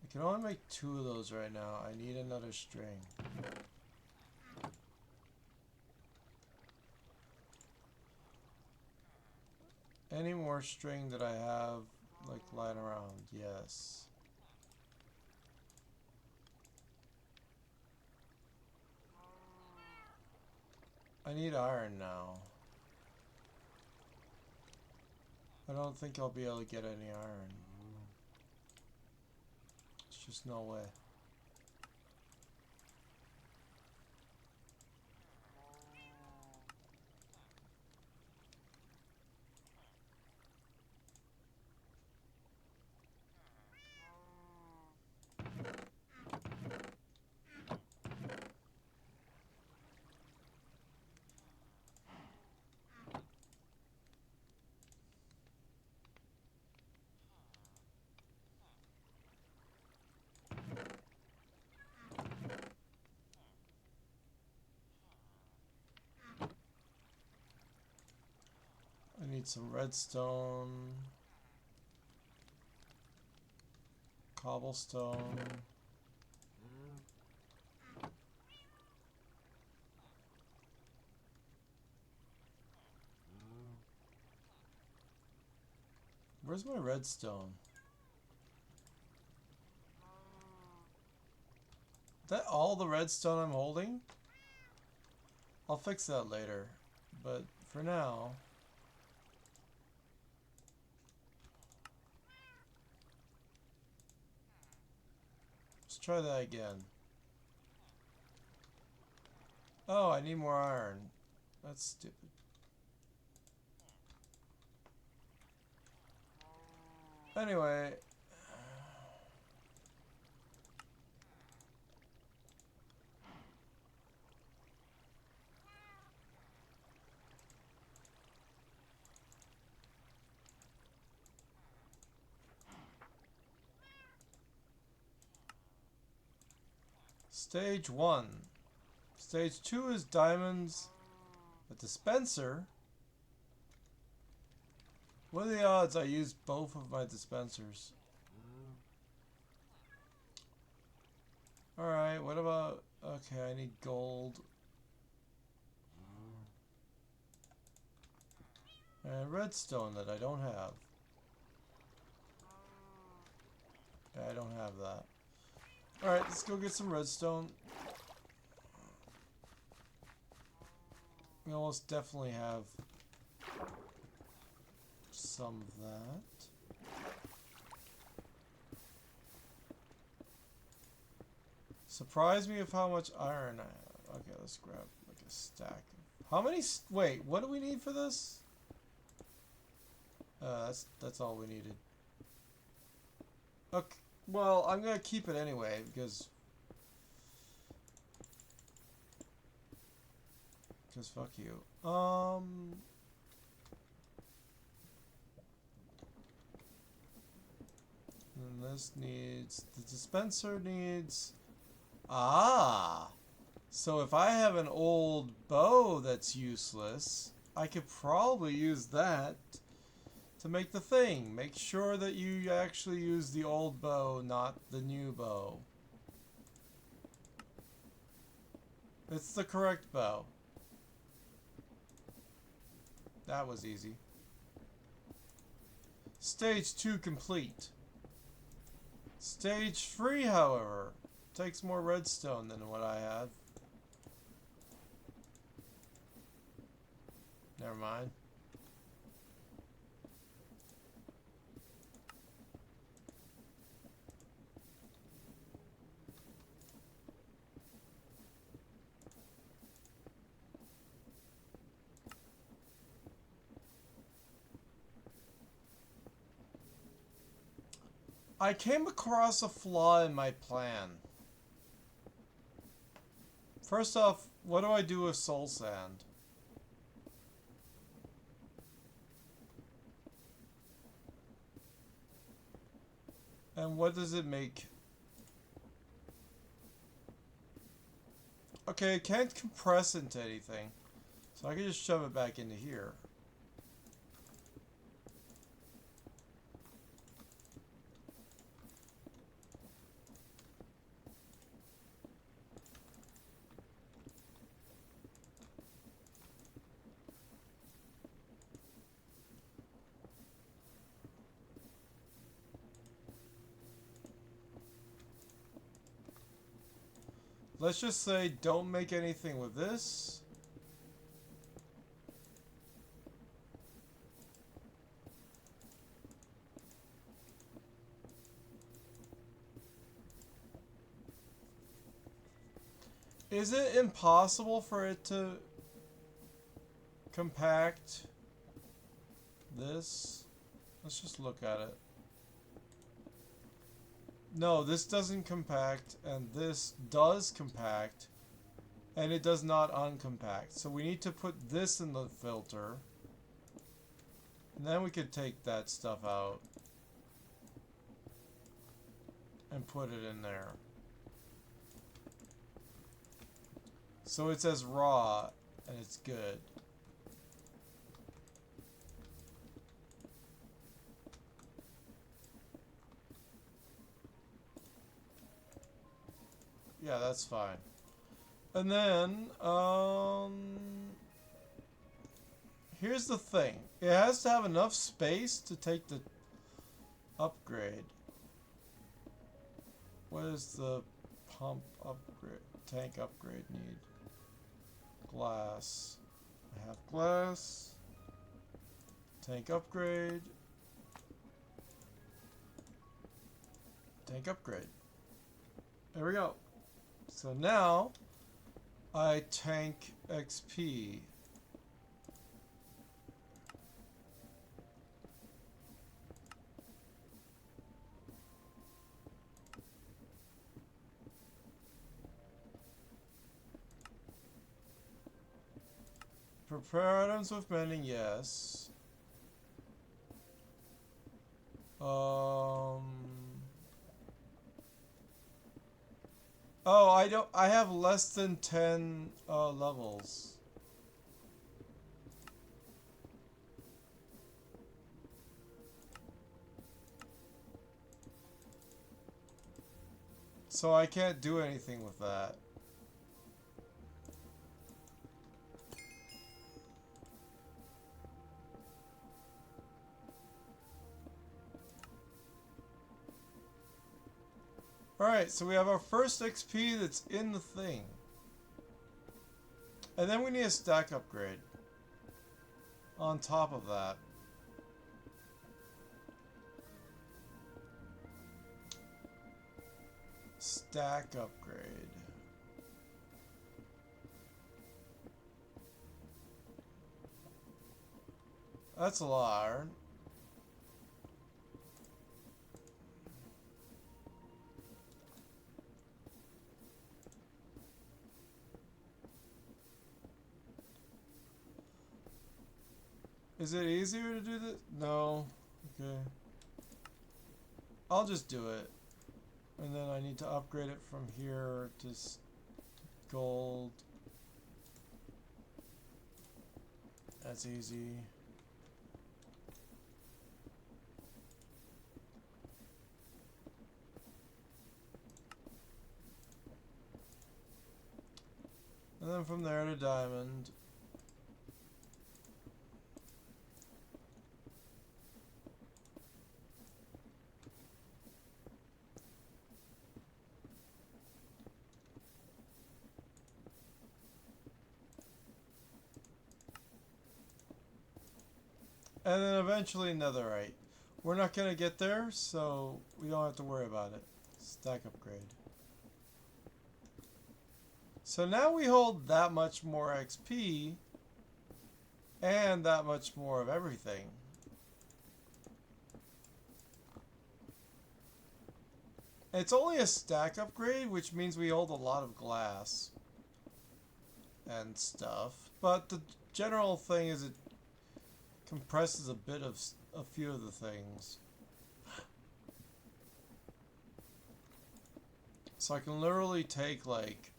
I can only make 2 of those right now. I need another string. Any more string that I have, like, lying around? Yes. I need iron now. I don't think I'll be able to get any iron. There's just no way. I need some redstone, cobblestone. Where's my redstone? Is that all the redstone I'm holding? I'll fix that later, but for now... Let's try that again. Oh, I need more iron. That's stupid. Anyway... Stage 1. Stage 2 is diamonds. A dispenser? What are the odds I use both of my dispensers? Alright, what about... Okay, I need gold. And redstone that I don't have. Yeah, I don't have that. Alright, let's go get some redstone. We almost definitely have some of that. Surprise me with how much iron I have. Okay, let's grab like a stack. How many? Wait, what do we need for this? That's all we needed. Okay, well, I'm gonna keep it anyway because fuck you. And this needs the dispenser needs. Ah, so if I have an old bow that's useless, I could probably use that to make the thing. Make sure that you actually use the old bow, not the new bow. It's the correct bow. That was easy. Stage 2 complete. Stage 3, however, takes more redstone than what I had. Never mind. I came across a flaw in my plan. First off, what do I do with soul sand? And what does it make? Okay, it can't compress into anything. So I can just shove it back into here. Let's just say don't make anything with this. Is it impossible for it to compact this? Let's just look at it. No, this doesn't compact, and this does compact, and it does not uncompact. So we need to put this in the filter, and then we could take that stuff out and put it in there. So it's as raw, and it's good. Yeah, that's fine. And then, here's the thing. It has to have enough space to take the upgrade. What does the pump upgrade, tank upgrade need? Glass. I have glass. Tank upgrade. Tank upgrade. There we go. So now, I tank XP. Prepare items with mending, yes. Oh, I have less than 10 levels. So I can't do anything with that. Alright, so we have our first XP that's in the thing. And then we need a stack upgrade. On top of that. Stack upgrade. That's a lot of iron. Is it easier to do this? No. Okay. I'll just do it. And then I need to upgrade it from here to gold. That's easy. And then from there to diamond. And then eventually netherite. We're not going to get there, so we don't have to worry about it. Stack upgrade. So now we hold that much more XP and that much more of everything. It's only a stack upgrade, which means we hold a lot of glass and stuff. But the general thing is it compresses a bit of a few of the things. So I can literally take like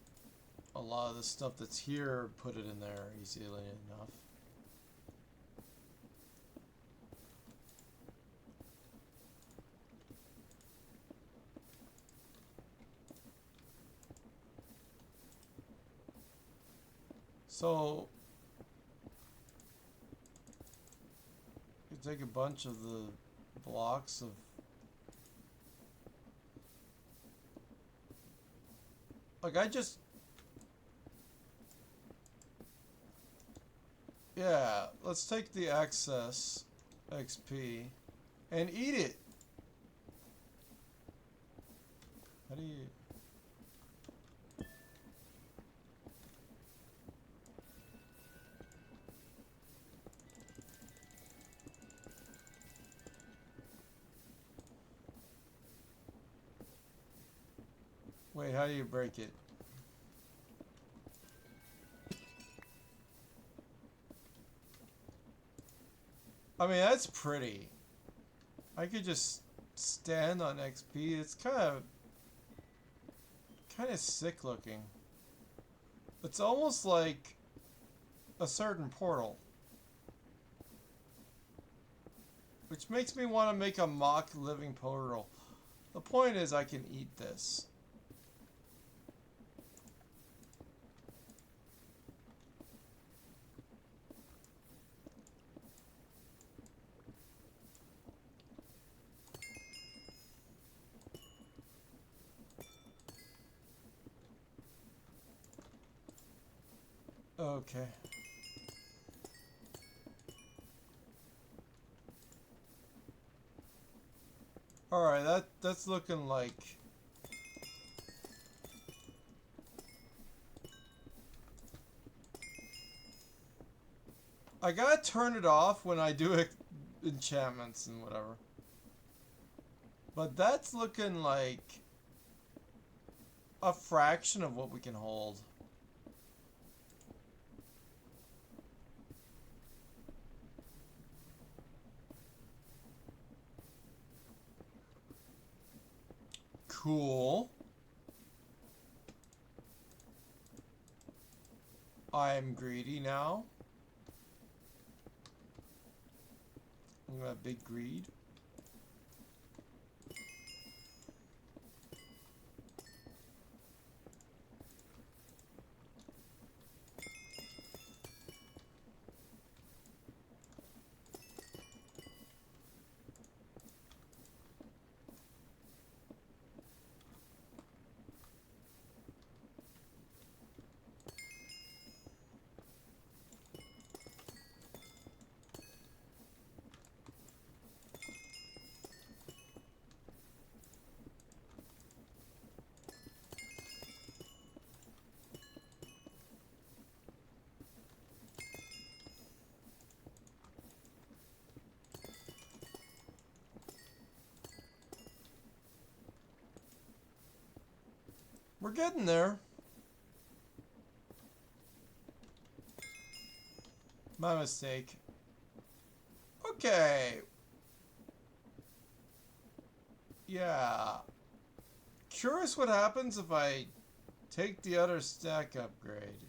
a lot of the stuff that's here, put it in there easily enough. So you take a bunch of the blocks of like yeah, let's take the excess XP and eat it. How do you wait, how do you break it? I mean, that's pretty. I could just stand on XP. It's kind of sick looking. It's almost like a certain portal. Which makes me want to make a mock living portal. The point is I can eat this. Okay. Alright, that's looking like I gotta turn it off when I do enchantments and whatever. But that's looking like a fraction of what we can hold. Cool. I'm greedy now. I'm gonna have big greed. We're getting there. My mistake. Okay. Yeah. Curious what happens if I take the other stack upgrade.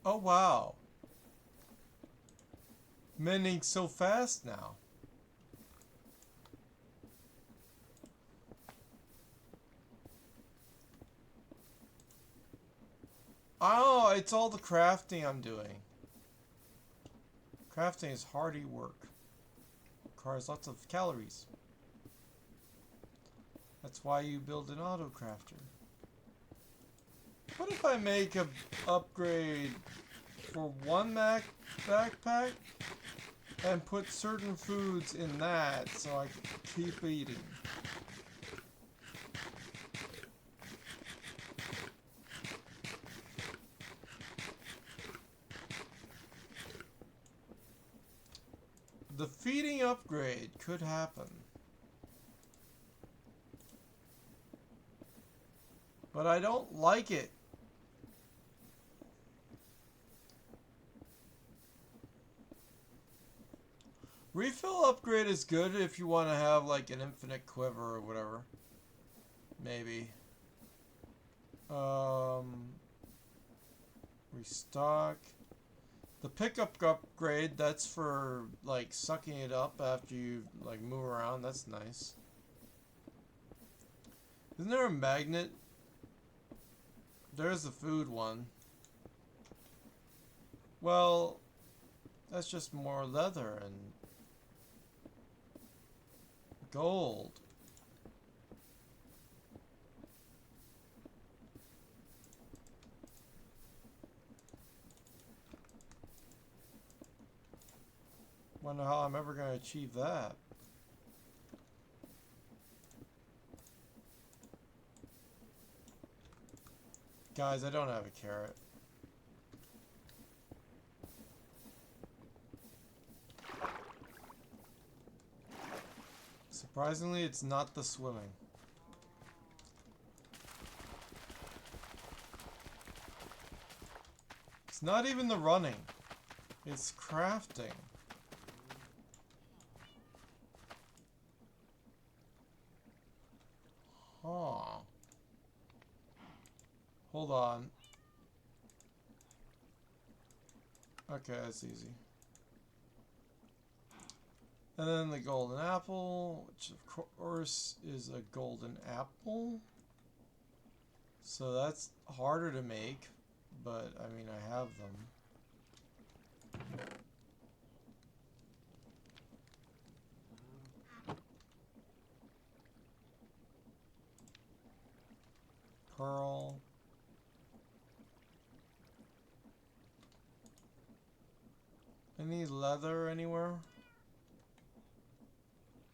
Oh wow. Mending so fast now. Oh, it's all the crafting I'm doing. Crafting is hardy work. Requires lots of calories. That's why you build an auto crafter. What if I make a upgrade for one backpack and put certain foods in that so I can keep eating? The feeding upgrade could happen. But I don't like it. Refill upgrade is good if you want to have like an infinite quiver or whatever. Maybe. Restock. The pickup upgrade, that's for like sucking it up after you like move around. That's nice. Isn't there a magnet? There's the food one. Well, that's just more leather and gold. Wonder how I'm ever going to achieve that. Guys, I don't have a carrot. Surprisingly, it's not the swimming. It's not even the running. It's crafting. Huh. Hold on. Okay, that's easy. And then the golden apple, which of course is a golden apple. So that's harder to make, but I mean, I have them. Pearl. Any leather anywhere?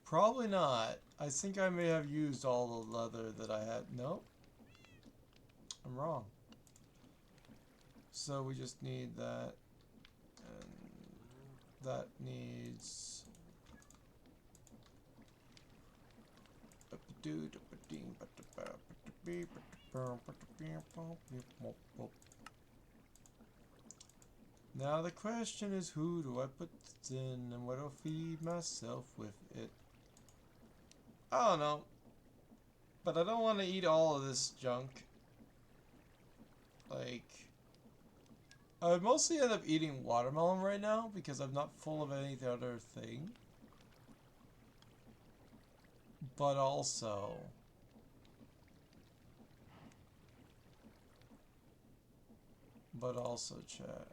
Probably not. I think I may have used all the leather that I had. Nope. I'm wrong. So we just need that. And that needs... Now the question is, who do I put this in and what do I feed myself with it? I don't know. But I don't want to eat all of this junk. Like, I would mostly end up eating watermelon right now because I'm not full of any other thing. But also... chat.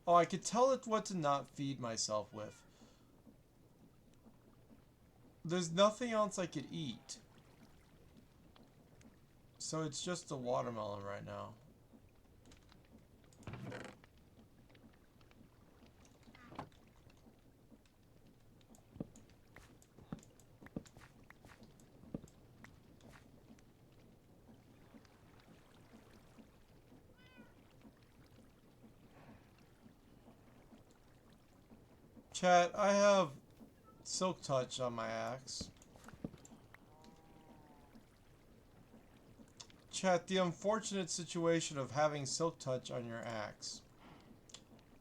Oh, I could tell it what to not feed myself with. There's nothing else I could eat. So it's just the watermelon right now. Chat, I have Silk Touch on my axe. Chat, the unfortunate situation of having Silk Touch on your axe.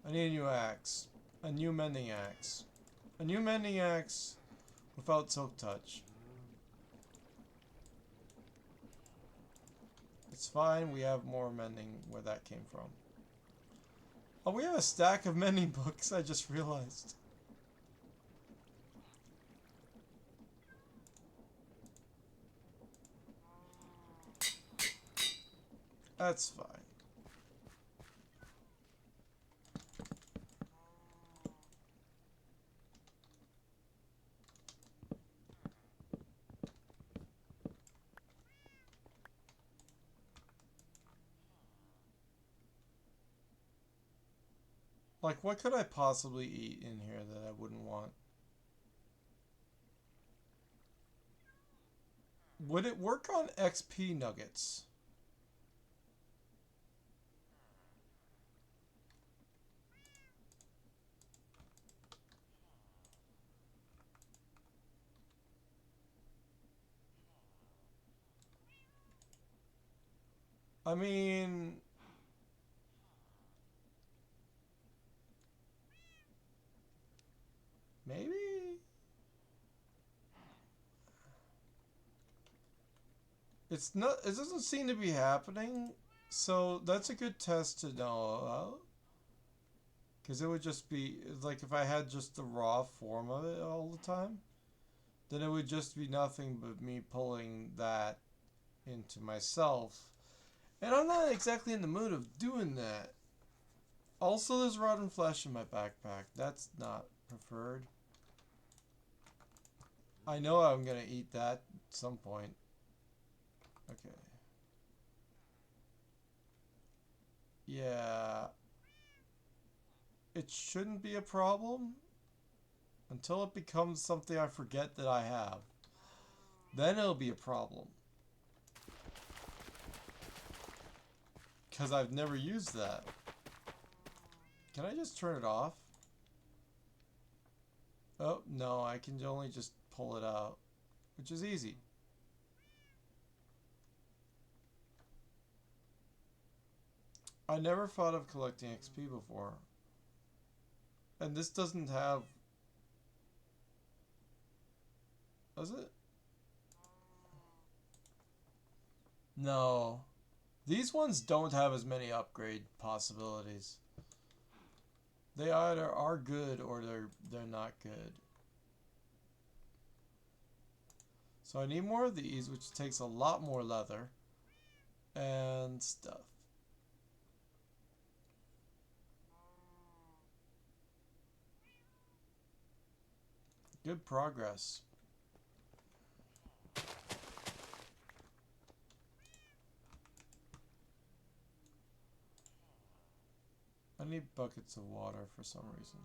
I need a new axe. A new mending axe. A new mending axe without Silk Touch. It's fine, we have more mending where that came from. Oh, we have a stack of mending books, I just realized. That's fine. Like, what could I possibly eat in here that I wouldn't want? Would it work on XP nuggets? I mean... maybe? It's not... it doesn't seem to be happening. So, that's a good test to know about. Because it would just be... like, if I had just the raw form of it all the time, then it would just be nothing but me pulling that into myself. And I'm not exactly in the mood of doing that. Also, there's rotten flesh in my backpack. That's not preferred. I know I'm gonna eat that at some point. Okay. Yeah. It shouldn't be a problem until it becomes something I forget that I have. Then it'll be a problem. Because I've never used that. Can I just turn it off? Oh, no, I can only just pull it out. Which is easy. I never thought of collecting XP before. And this doesn't have... does it? No. These ones don't have as many upgrade possibilities. They either are good or they're not good. So I need more of these, which takes a lot more leather and stuff. Good progress. I need buckets of water for some reason.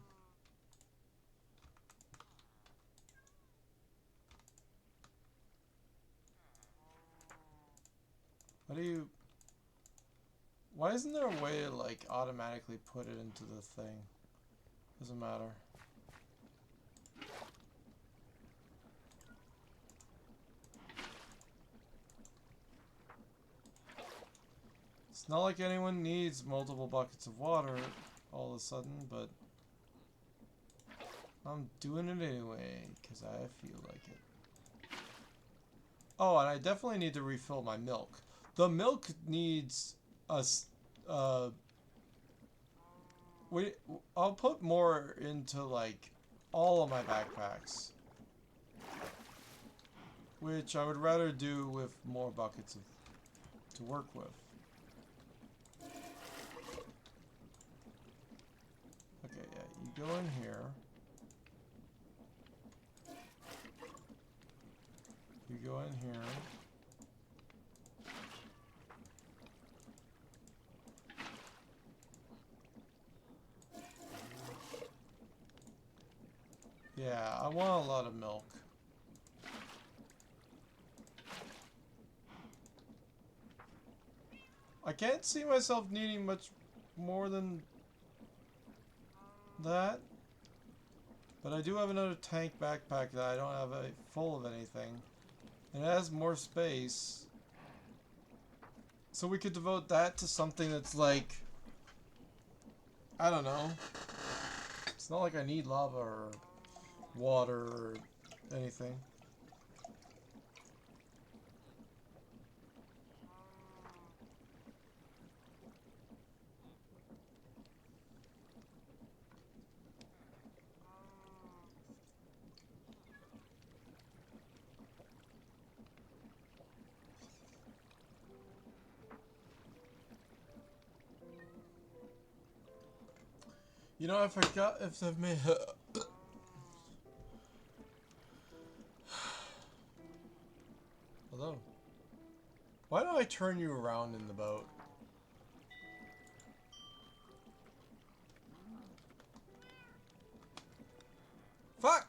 How do you... Why isn't there a way to, like, automatically put it into the thing? Doesn't matter. It's not like anyone needs multiple buckets of water all of a sudden, but I'm doing it anyway, because I feel like it. Oh, and I definitely need to refill my milk. The milk needs I'll put more into, like, all of my backpacks. Which I would rather do with more buckets to work with. Okay, yeah, you go in here. You go in here. Yeah, I want a lot of milk. I can't see myself needing much more than that. But I do have another tank backpack that I don't have full of anything. And it has more space. So we could devote that to something that's like... I don't know. It's not like I need lava or water or anything. You know, I forgot if they've made... Hello. Why don't I turn you around in the boat? Fuck!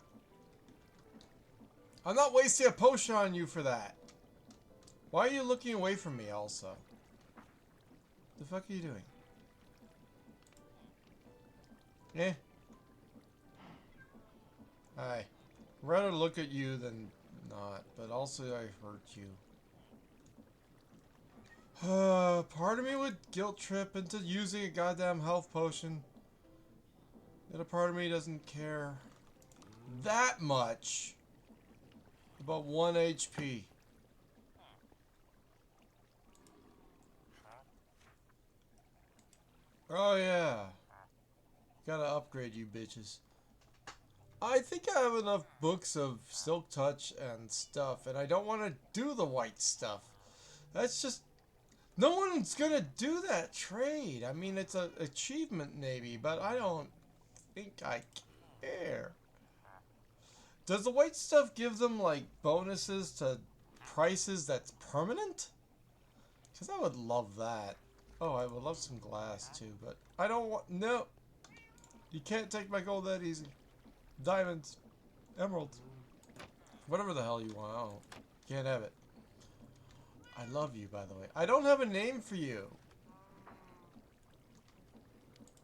I'm not wasting a potion on you for that. Why are you looking away from me also? The fuck are you doing? Eh. Hi. I'd rather look at you than not, but also I hurt you. Part of me would guilt trip into using a goddamn health potion. Yet a part of me doesn't care that much about 1 HP. Oh yeah. Gotta upgrade you bitches. I think I have enough books of Silk Touch and stuff, and I don't want to do the white stuff. That's just... No one's gonna do that trade. I mean, it's an achievement maybe, but I don't think I care. Does the white stuff give them, like, bonuses to prices that's permanent? Because I would love that. Oh, I would love some glass, too, but I don't want... No! You can't take my gold that easy. Diamonds. Emeralds. Whatever the hell you want. Oh, can't have it. I love you, by the way. I don't have a name for you.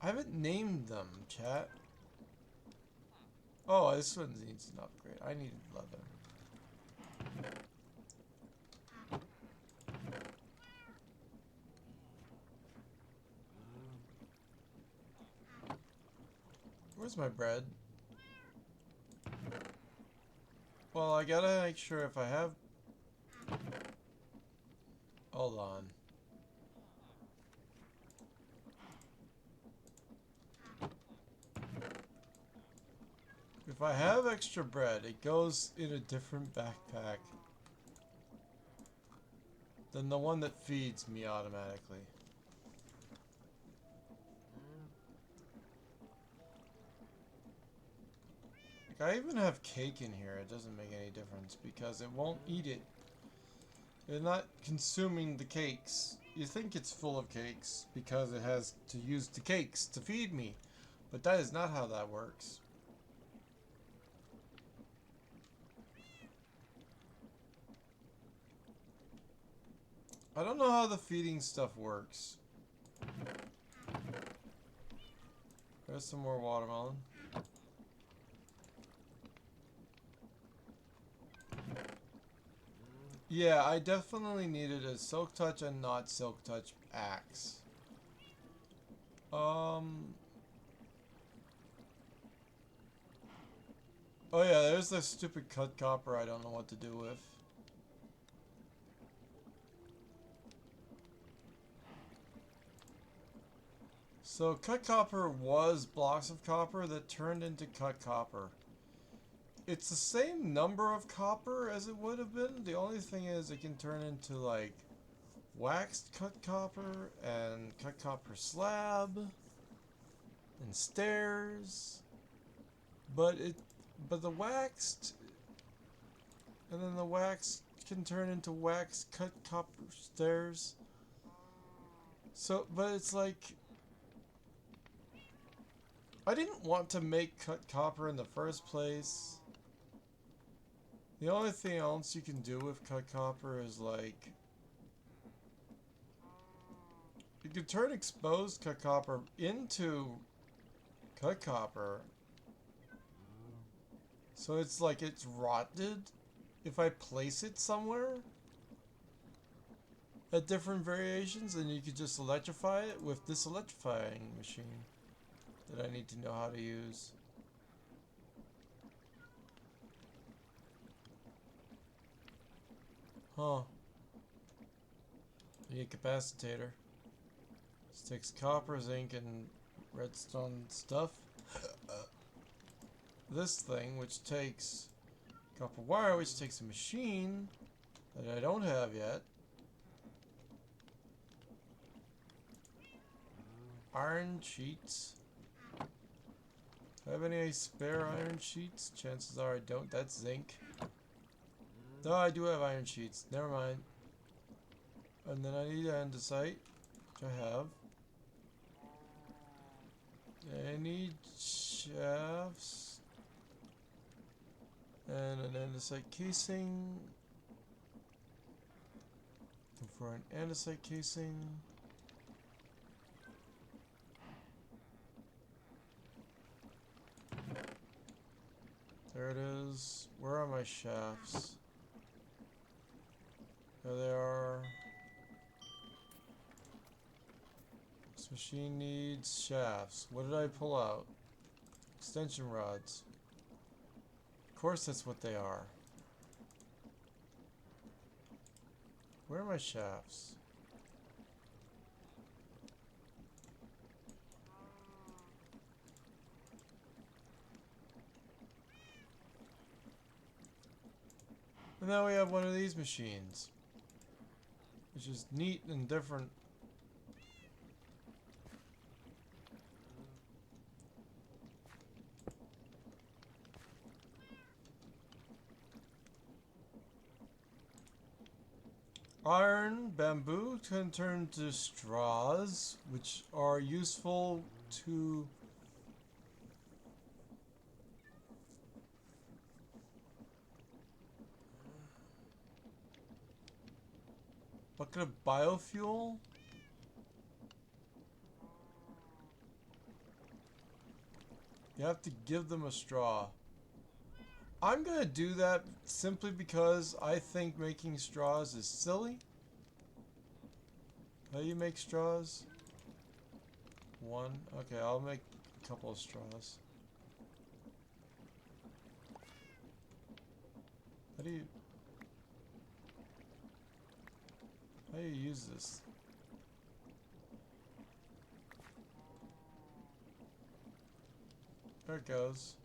I haven't named them, chat. Oh, this one needs an upgrade. I need leather. Where's my bread? Well, I gotta make sure if I have... Hold on. If I have extra bread, it goes in a different backpack than the one that feeds me automatically. Like, I even have cake in here. It doesn't make any difference because it won't eat it. It's not consuming the cakes. You think it's full of cakes because it has to use the cakes to feed me. But that is not how that works. I don't know how the feeding stuff works. There's some more watermelon. Yeah, I definitely needed a Silk Touch and not Silk Touch axe. Oh yeah, there's the stupid cut copper I don't know what to do with. So cut copper was blocks of copper that turned into cut copper. It's the same number of copper as it would have been. The only thing is it can turn into like waxed cut copper and cut copper slab and stairs. But the waxed and then the waxed can turn into waxed cut copper stairs. So but it's like I didn't want to make cut copper in the first place. The only thing else you can do with cut copper is like you can turn exposed cut copper into cut copper. So it's like it's rotted if I place it somewhere at different variations, and you could just electrify it with this electrifying machine that I need to know how to use. Huh. I need a capacitator. This takes copper, zinc, and redstone stuff. This thing, which takes copper wire, which takes a machine that I don't have yet. Iron sheets. Do I have any spare iron sheets? Chances are I don't. That's zinc. No, I do have iron sheets. Never mind. And then I need andesite, which I have. I need shafts. And an andesite casing. Looking for an andesite casing. There it is. Where are my shafts? There they are. This machine needs shafts. What did I pull out? Extension rods. Of course that's what they are. Where are my shafts? And now we have one of these machines, which is neat and different. Iron, bamboo can turn to straws, which are useful to bucket of biofuel. You have to give them a straw. I'm gonna do that simply because I think making straws is silly. How do you make straws? One? Okay, I'll make a couple of straws. How do you use this? There it goes.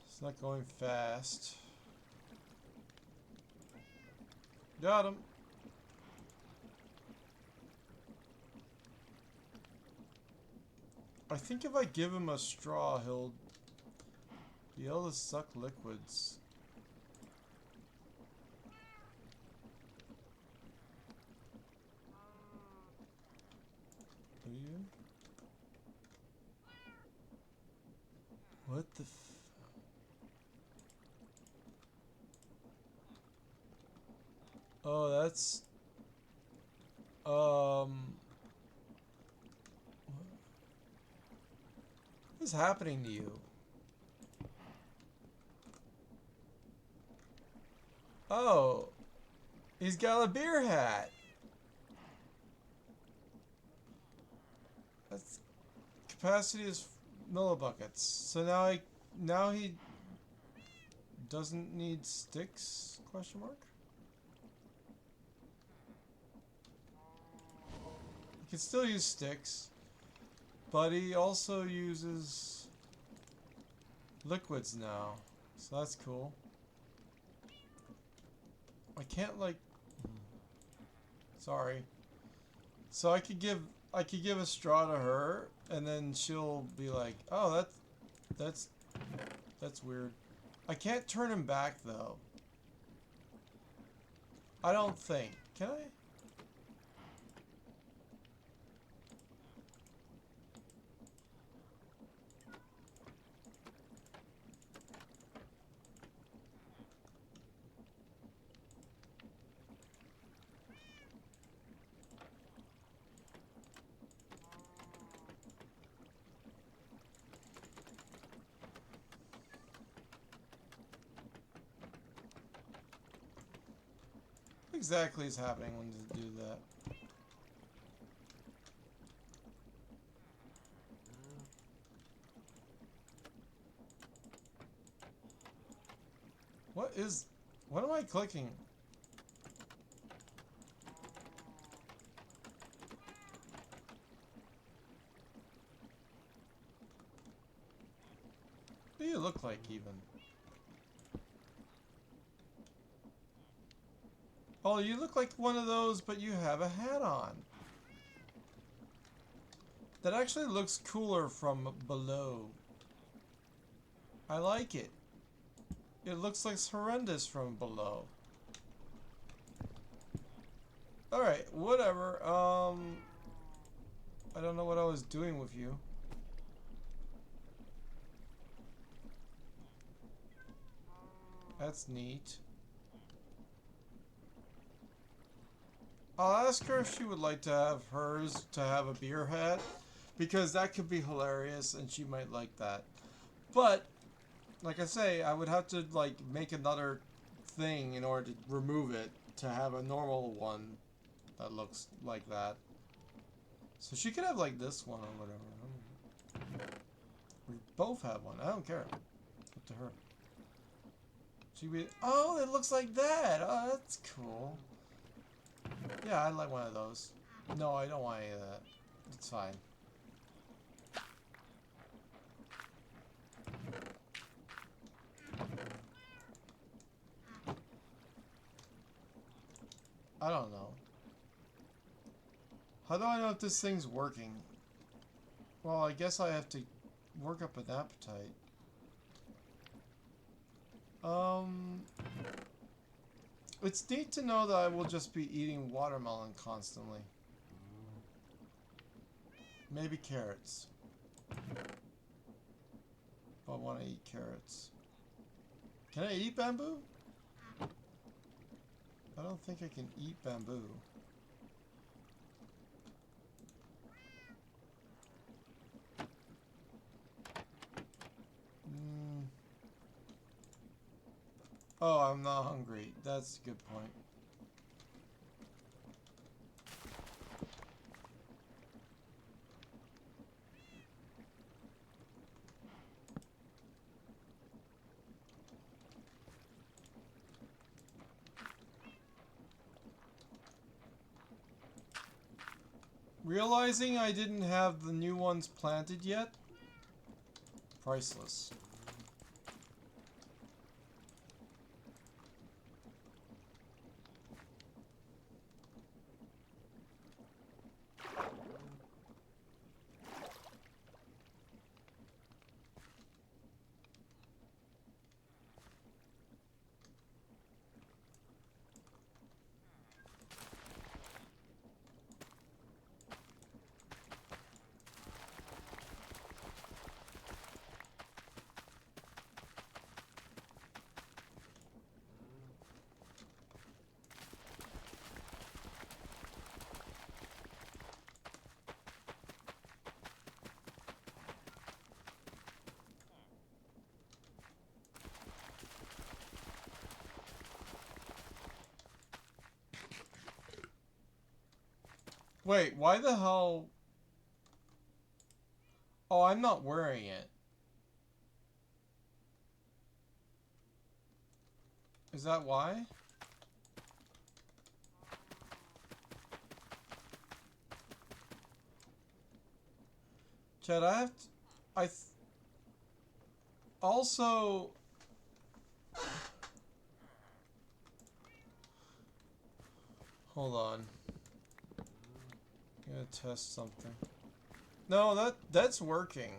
It's not going fast. Got him. I think if I give him a straw, he'll be able to suck liquids. What the Oh, that's... What is happening to you? Oh, he's got a beer hat. That's capacity is millibuckets. So now he doesn't need sticks? Question mark. He can still use sticks, but he also uses liquids now, so that's cool. I can't like. Sorry. So I could give a straw to her, and then she'll be like, "Oh, that's weird." I can't turn him back though. I don't think. Can I? What exactly is happening when you do that? What am I clicking? What do you look like even? Oh, you look like one of those, but you have a hat on. That actually looks cooler from below. I like it. It looks like horrendous from below. Alright, whatever. I don't know what I was doing with you. That's neat. I'll ask her if she would like to have hers to have a beer hat, because that could be hilarious and she might like that. But, like I say, I would have to like make another thing in order to remove it to have a normal one that looks like that. So she could have like this one or whatever. We both have one. I don't care. Up to her. She be. Oh, it looks like that. Oh, that's cool. Yeah, I'd like one of those. No, I don't want any of that. It's fine. I don't know. How do I know if this thing's working? Well, I guess I have to work up an appetite. It's neat to know that I will just be eating watermelon constantly. Maybe carrots. If I want to eat carrots. Can I eat bamboo? I don't think I can eat bamboo. Oh, I'm not hungry. That's a good point. Realizing I didn't have the new ones planted yet? Priceless. Wait, why the hell? Oh, I'm not wearing it. Is that why? Chad, I have to, also, hold on. I'm gonna test something. No, that's working.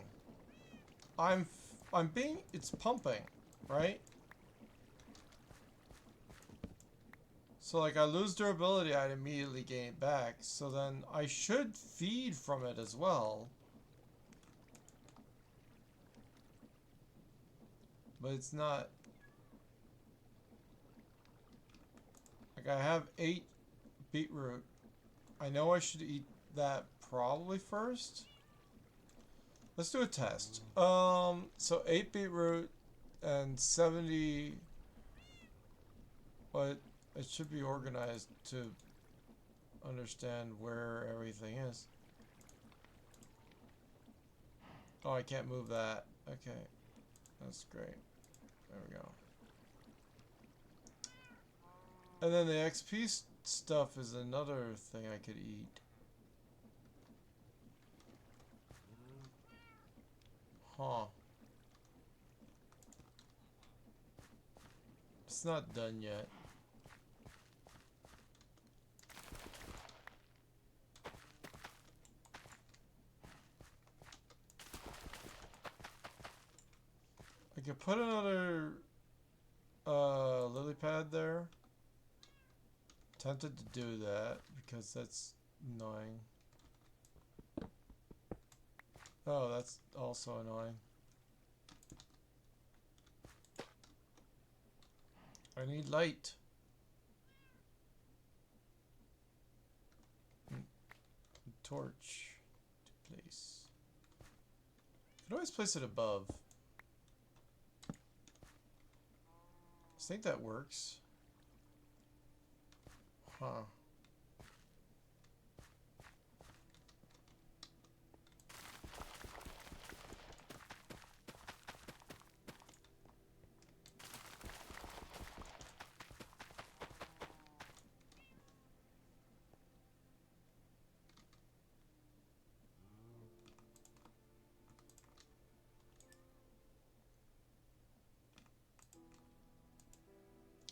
I'm being, it's pumping, right? So like I lose durability, I'd immediately gain it back. So then I should feed from it as well. But it's not. Like I have 8 beetroot. I know I should eat that probably first. Let's do a test. So 8 beetroot and 70. But it should be organized to understand where everything is. Oh, I can't move that. Okay. That's great. There we go. And then the XP stuff is another thing I could eat. Huh. It's not done yet. I could put another lily pad there. Tempted to do that because that's annoying. Oh, that's also annoying. I need light. Torch to place. You can always place it above. I think that works. Huh.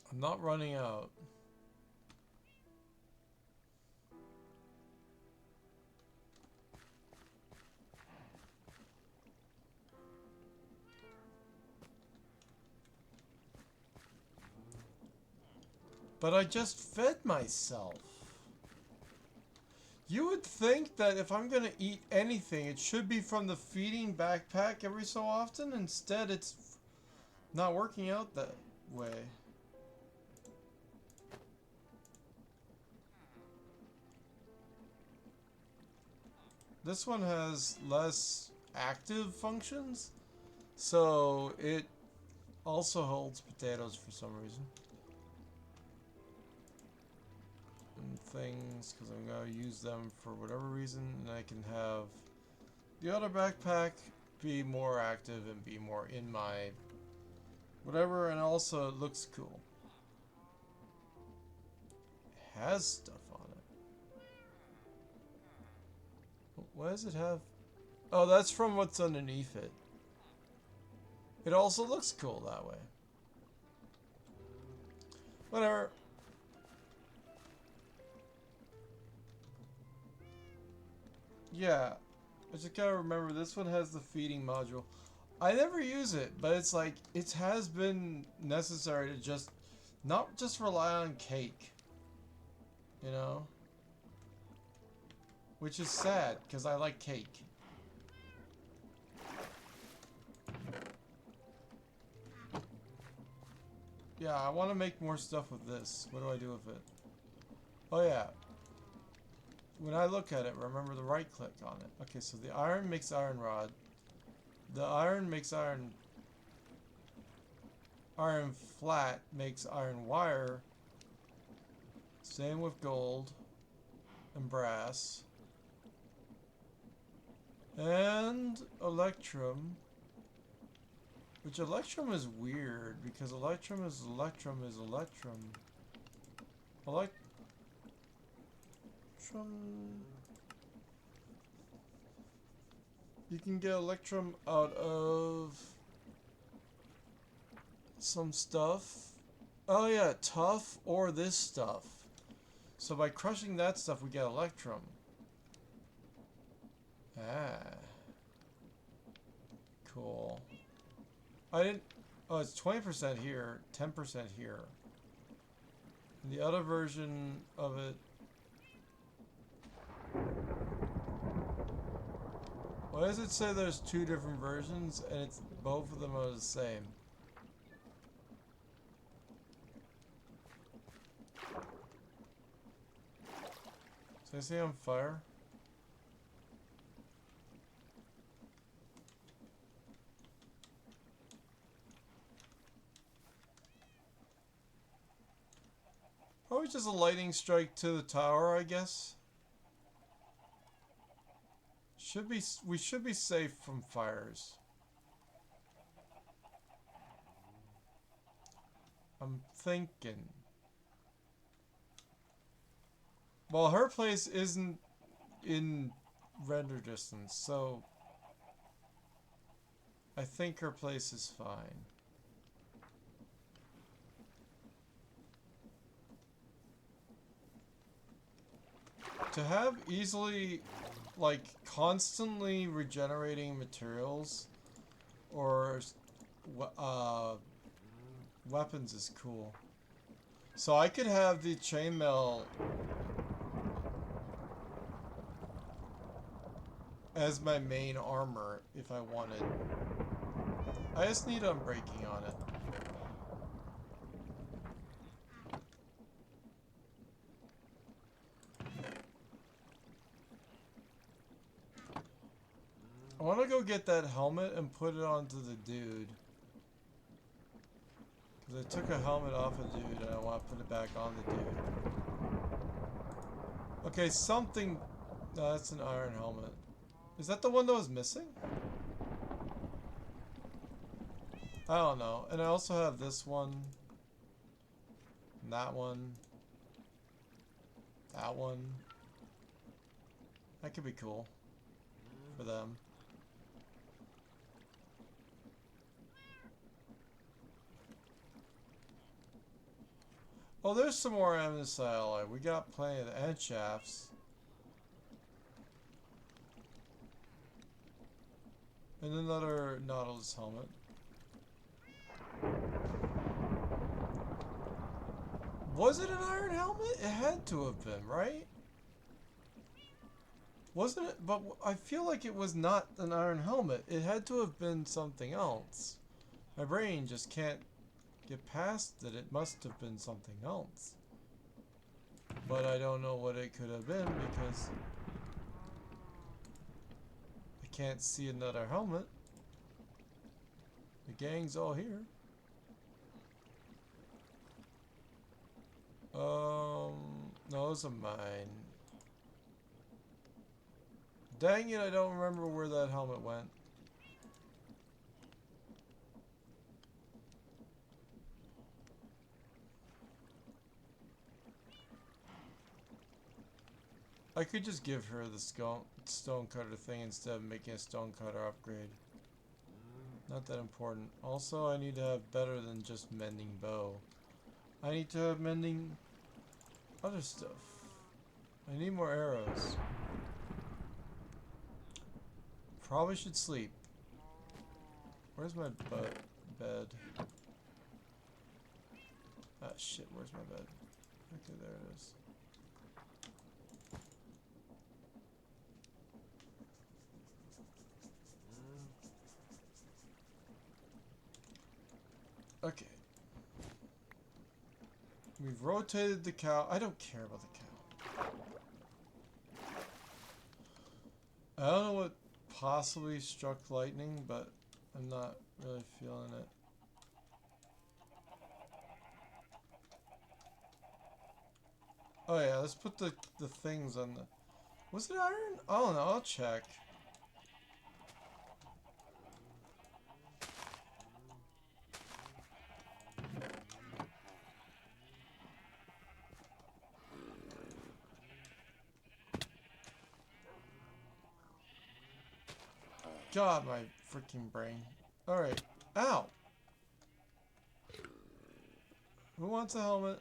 I'm not running out. But I just fed myself. You would think that if I'm gonna eat anything, it should be from the feeding backpack every so often. Instead, it's not working out that way. This one has less active functions, so it also holds potatoes for some reason. And things, because I'm going to use them for whatever reason, and I can have the other backpack be more active and be more in my whatever, and also it looks cool. It has stuff on it. What does it have? Oh, that's from what's underneath it. It also looks cool that way. Whatever. Yeah. I just gotta remember this one has the feeding module. I never use it, but it's like, it has been necessary to just, not just rely on cake. You know? Which is sad, because I like cake. Yeah, I want to make more stuff with this. What do I do with it? Oh yeah. When I look at it, remember to right click on it. Okay, so the iron makes iron rod. The iron makes iron... Iron flat makes iron wire. Same with gold and brass. And Electrum. Which Electrum is weird because Electrum is Electrum is Electrum. Electrum. You can get Electrum out of some stuff. Oh yeah, tough or this stuff. So by crushing that stuff, we get Electrum. Ah. Cool. I didn't... Oh, it's 20% here, 10% here. And the other version of it... Why does it say there's two different versions and it's both of them are the same? So I see on fire. Probably just a lightning strike to the tower, I guess. We should be safe from fires. I'm thinking. Well, her place isn't in render distance, so I think her place is fine. To have easily, like, constantly regenerating materials or weapons is cool. So I could have the chainmail as my main armor if I wanted. I just need unbreaking on it. I want to go get that helmet and put it onto the dude. Because I took a helmet off a dude and I want to put it back on the dude. Okay, something... No, that's an iron helmet. Is that the one that was missing? I don't know. And I also have this one. And that one. That one. That could be cool. For them. Oh, there's some more amnesty alloy. We got plenty of the end shafts. And another Nautilus helmet. Was it an iron helmet? It had to have been, right? Wasn't it? But I feel like it was not an iron helmet. It had to have been something else. My brain just can't get past that it must have been something else. But I don't know what it could have been because I can't see another helmet. The gang's all here. No, it's a mine. Dang it, I don't remember where that helmet went. I could just give her the stone cutter thing instead of making a stone cutter upgrade. Not that important. Also, I need to have better than just mending bow. I need to have mending other stuff. I need more arrows. Probably should sleep. Where's my bed? Ah, shit, where's my bed? Okay, there it is. Okay. We've rotated the cow. I don't care about the cow. I don't know what possibly struck lightning, but I'm not really feeling it. Oh yeah, let's put the things on the... Was it iron? I don't know, I'll check. God, my freaking brain. Alright. Ow! Who wants a helmet?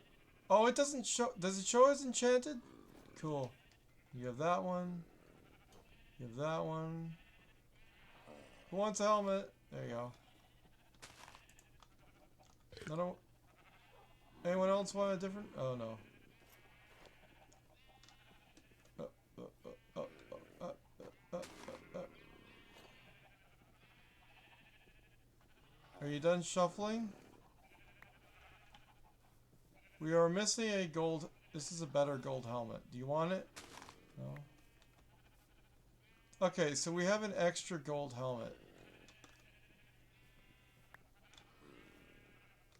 Oh, it doesn't show. Does it show as enchanted? Cool. You have that one. You have that one. Who wants a helmet? There you go. I don't. Anyone else want a different? Oh no. Are you done shuffling? We are missing a gold. This is a better gold helmet. Do you want it? No. Okay, so we have an extra gold helmet.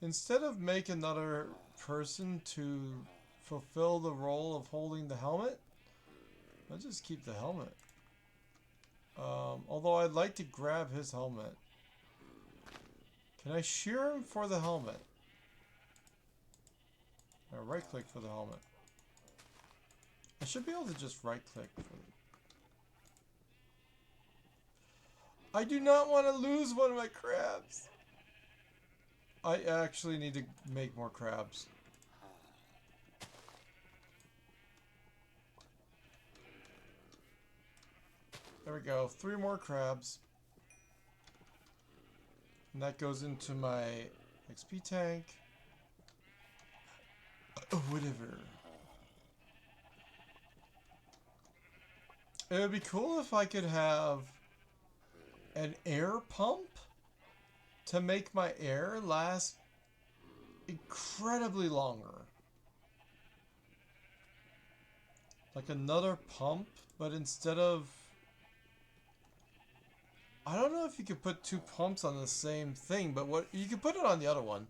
Instead of make another person to fulfill the role of holding the helmet, I'll just keep the helmet. Although I'd like to grab his helmet. Can I shear him for the helmet? Or right click for the helmet. I should be able to just right click for the... I do not want to lose one of my crabs. I actually need to make more crabs. There we go. 3 more crabs. And that goes into my XP tank. Whatever. It would be cool if I could have an air pump to make my air last incredibly longer. Like another pump, but instead of... I don't know if you could put 2 pumps on the same thing, but what you could put it on the other one.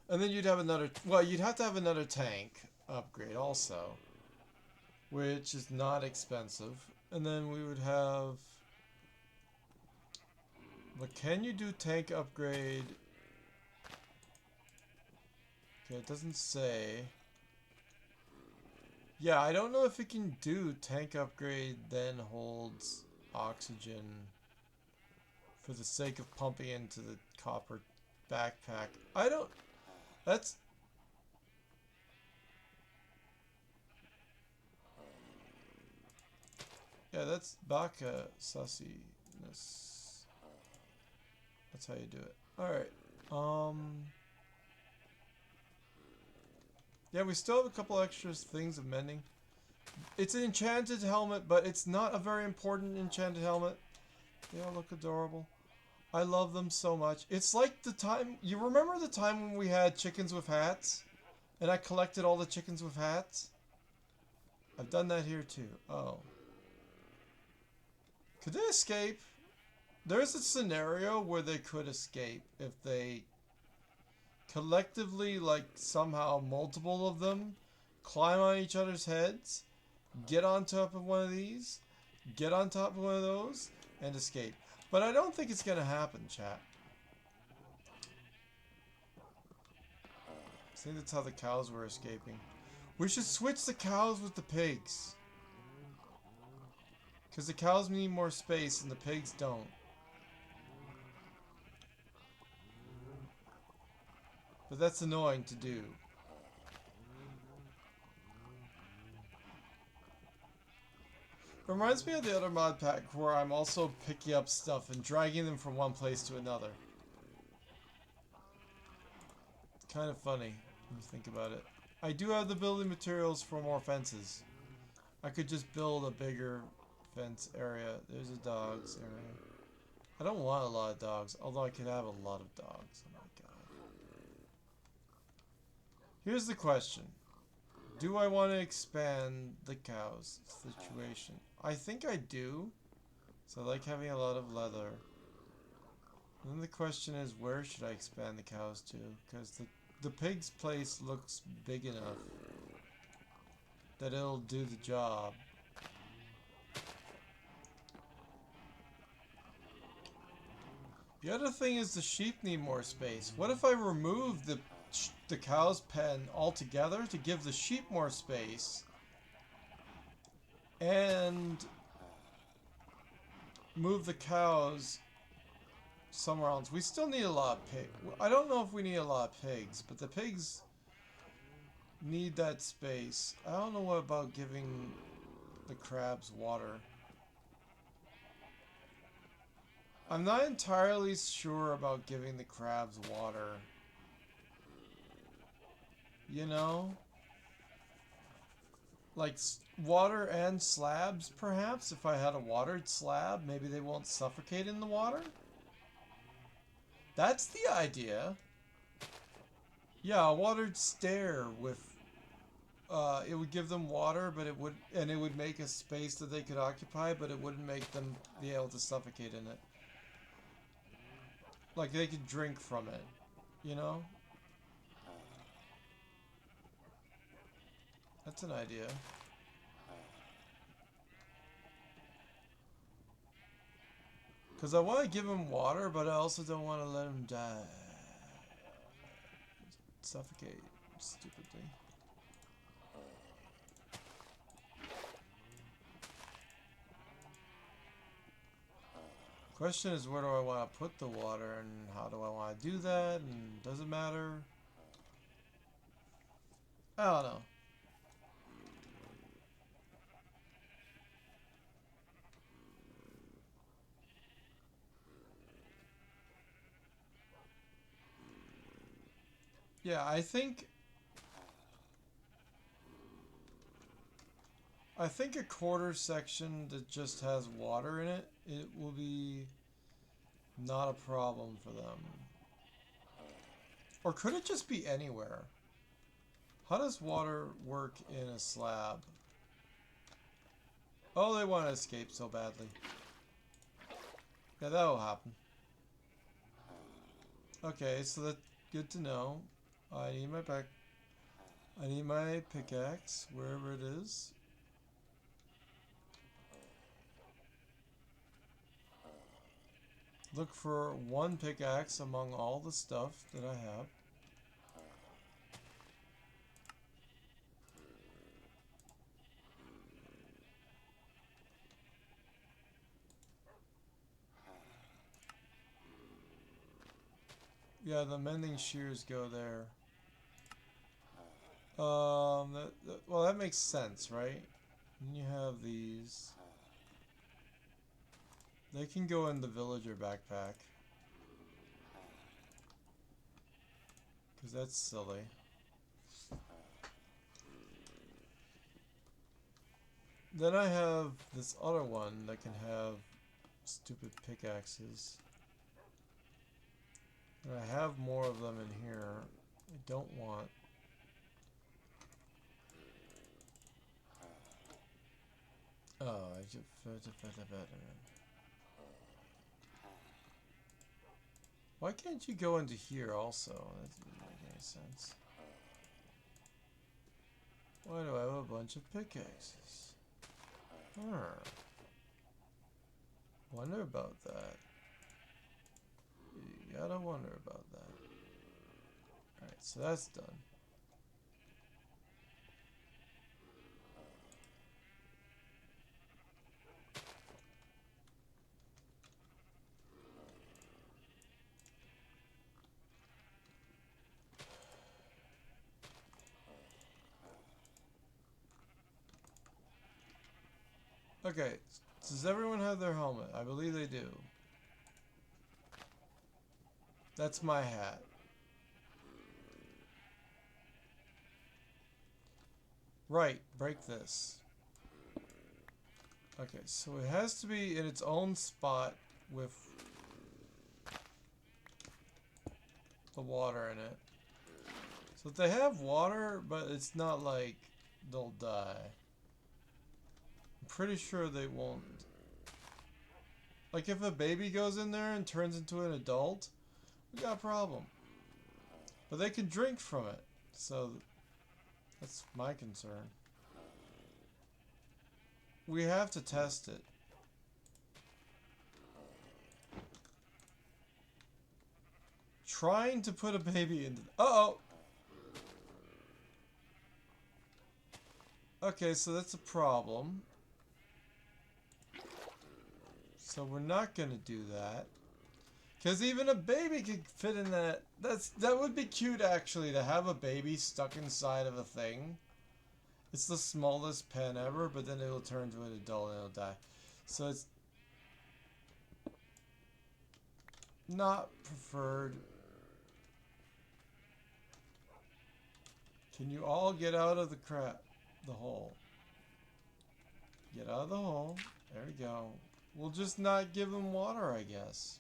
And then you'd have another... Well, you'd have to have another tank upgrade also. Which is not expensive. And then we would have... But can you do tank upgrade? Okay, it doesn't say. Yeah, I don't know if it can do tank upgrade then holds oxygen for the sake of pumping into the copper backpack. I don't... That's... Yeah, that's baka sussiness. That's how you do it. Alright. Yeah, we still have a couple extra things of mending. It's an enchanted helmet, but it's not a very important enchanted helmet. They all look adorable. I love them so much. It's like the time... You remember the time when we had chickens with hats? And I collected all the chickens with hats? I've done that here too. Oh. Could they escape? There's a scenario where they could escape if they collectively, like somehow multiple of them, climb on each other's heads, get on top of one of these, get on top of one of those, and escape. But I don't think it's gonna happen, chat. I think that's how the cows were escaping. We should switch the cows with the pigs. Because the cows need more space and the pigs don't. But that's annoying to do. Reminds me of the other mod pack where I'm also picking up stuff and dragging them from one place to another. It's kind of funny when you think about it. I do have the building materials for more fences. I could just build a bigger fence area. There's a dogs area. I don't want a lot of dogs, although I could have a lot of dogs. Oh my god. Here's the question. Do I want to expand the cows situation? I think I do. So I like having a lot of leather. And then the question is, where should I expand the cows to? Because the pig's place looks big enough that it'll do the job. The other thing is the sheep need more space. What if I remove the cow's pen altogether to give the sheep more space? And move the cows somewhere else. We still need a lot of pig. I don't know if we need a lot of pigs, but the pigs need that space. I don't know what about giving the crabs water. I'm not entirely sure about giving the crabs water. You know? Like water and slabs, perhaps? If I had a watered slab, maybe they won't suffocate in the water? That's the idea. Yeah, a watered stair with... it would give them water, but it would make a space that they could occupy, but it wouldn't make them be able to suffocate in it. Like, they could drink from it, you know? That's an idea. Because I want to give them water, but I also don't want to let them die. Suffocate, stupidly. Question is, where do I want to put the water, and how do I want to do that, and does it matter? I don't know. Yeah, I think a quarter section that just has water in it, it will be not a problem for them. Or could it just be anywhere? How does water work in a slab? Oh, they want to escape so badly. Yeah, that'll happen. Okay, so that's good to know. I need my pickaxe, wherever it is. Look for one pickaxe among all the stuff that I have. Yeah, the mending shears go there. Well, that makes sense, right? And you have these. They can go in the villager backpack. Because that's silly. Then I have this other one that can have stupid pickaxes. And I have more of them in here. I don't want. Oh, I just Why can't you go into here also? That doesn't make any sense. Why do I have a bunch of pickaxes? Wonder about that. You gotta wonder about that. Alright, so that's done. Okay, does everyone have their helmet? I believe they do. That's my hat. Right, break this. Okay, so it has to be in its own spot with the water in it. So if they have water, but it's not like they'll die. I'm pretty sure they won't. Like if a baby goes in there and turns into an adult, we got a problem. But they can drink from it, so that's my concern. We have to test it. Trying to put a baby into... Uh-oh! Okay, so that's a problem. So we're not gonna do that. Because even a baby could fit in that. That would be cute, actually, to have a baby stuck inside of a thing. It's the smallest pen ever, but then it'll turn into an adult and it'll die. So it's not preferred. Can you all get out of the hole? Get out of the hole. There we go. We'll just not give them water, I guess.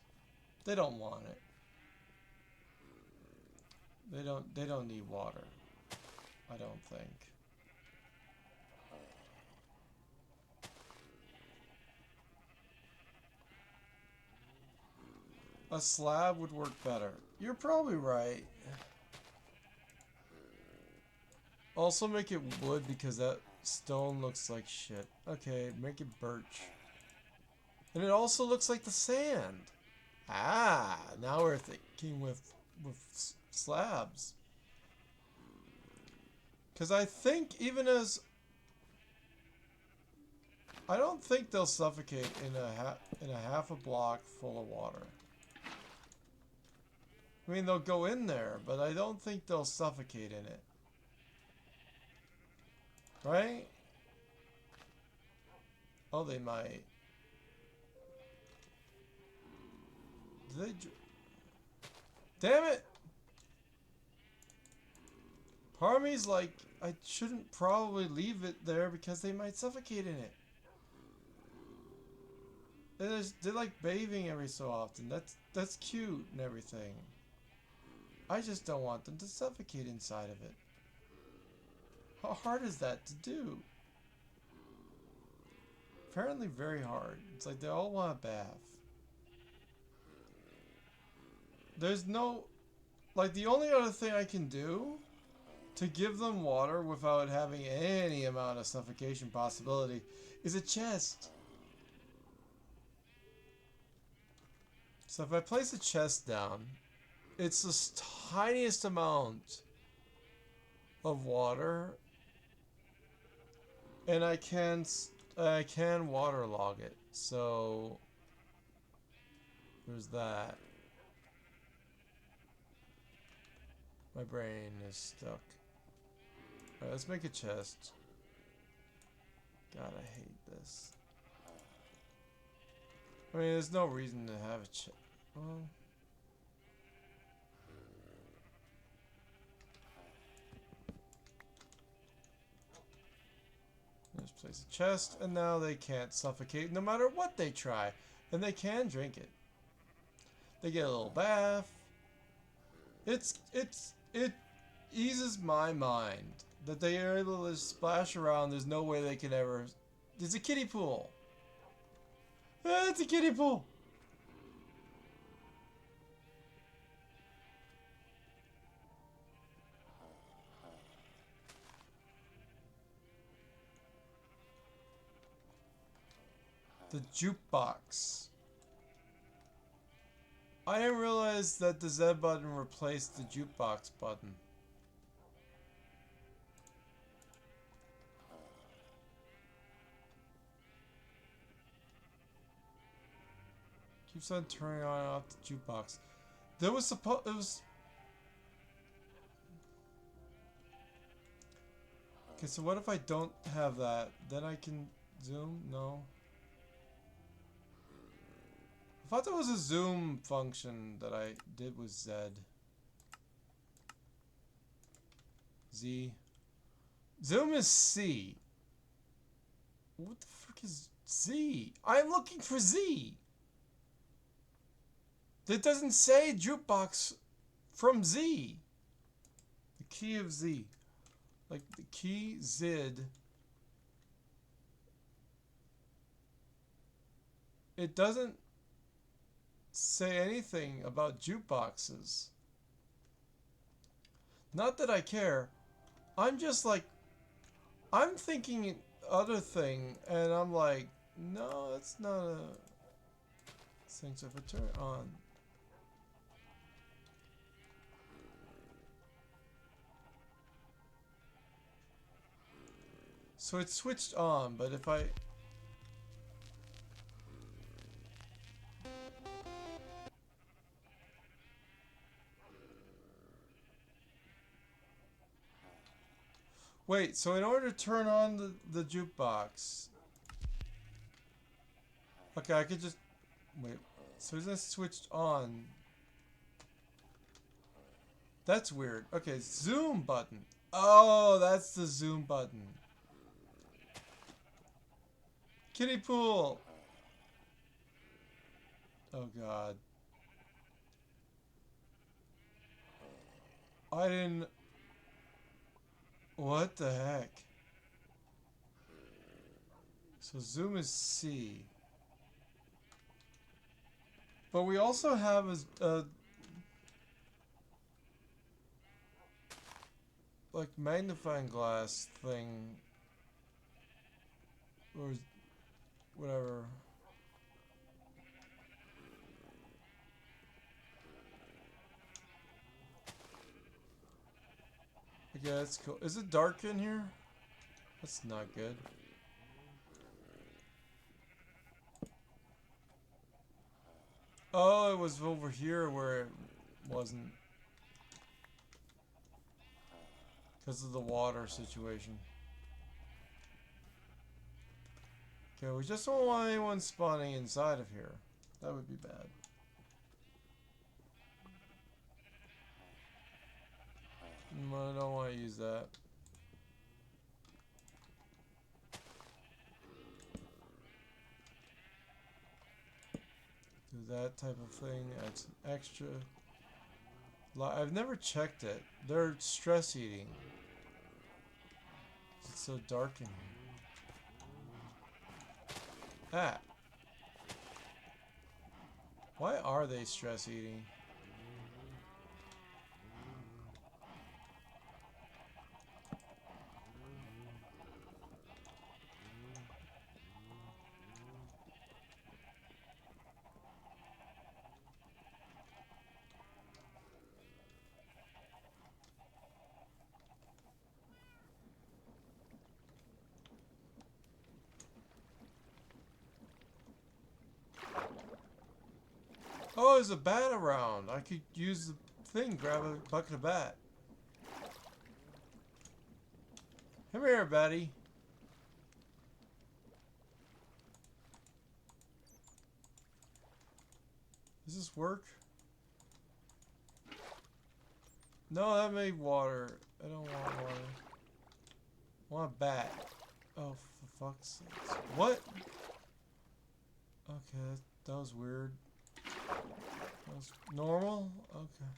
They don't want it. They don't need water. I don't think. A slab would work better. You're probably right. Also make it wood because that stone looks like shit. Okay, make it birch. And it also looks like the sand. Ah, now we're thinking with slabs. Because I think even as... I don't think they'll suffocate in a half a block full of water. I mean, they'll go in there, but I don't think they'll suffocate in it. Right? Oh, they might. Do they... Damn it! Part of me's like, I shouldn't probably leave it there because they might suffocate in it. They're like bathing every so often. That's cute and everything. I just don't want them to suffocate inside of it. How hard is that to do? Apparently very hard. It's like they all want a bath. There's no... Like, the only other thing I can do to give them water without having any amount of suffocation possibility is a chest. So if I place a chest down, it's the tiniest amount of water, and I can waterlog it. So there's that. My brain is stuck. Alright, let's make a chest. God, I hate this. I mean, there's no reason to have a chest. Well, just place a chest, and now they can't suffocate no matter what they try. And they can drink it. They get a little bath. It eases my mind that they are able to splash around. There's no way they can ever... There's a kiddie pool. It's a kiddie pool. The jukebox. I didn't realize that the Z button replaced the jukebox button. Keeps on turning on and off the jukebox. There was it was... Okay, so what if I don't have that? Then I can zoom? No. I thought there was a zoom function that I did with Z. Z. Zoom is C. What the frick is Z? I'm looking for Z. That doesn't say jukebox from Z. The key of Z. Like the key Z. It doesn't say anything about jukeboxes. Not that I care. I'm just like, I'm thinking other thing, and I'm like, no, it's not a thing. So if I turn it on, so it's switched on, but if I Wait, so in order to turn on the jukebox... Okay, I could just... Wait, so is this switched on? That's weird. Okay, zoom button. Oh, that's the zoom button. Kiddie pool. Oh, God. I didn't... What the heck? So zoom is C. But we also have a like magnifying glass thing. Or whatever. Okay, that's cool. Is it dark in here? That's not good. Oh, it was over here where it wasn't. Because of the water situation. Okay, we just don't want anyone spawning inside of here. That would be bad. I don't want to use that. Do that type of thing. Add some extra. I've never checked it. They're stress eating. It's so dark in here. Ah. Why are they stress eating? Oh, there's a bat around. I could use the thing, grab a bucket of bat. Come here, Betty. Does this work? No, that made water. I don't want water. I want a bat. Oh, for fuck's sake. What? Okay, that was weird. That was normal? Okay.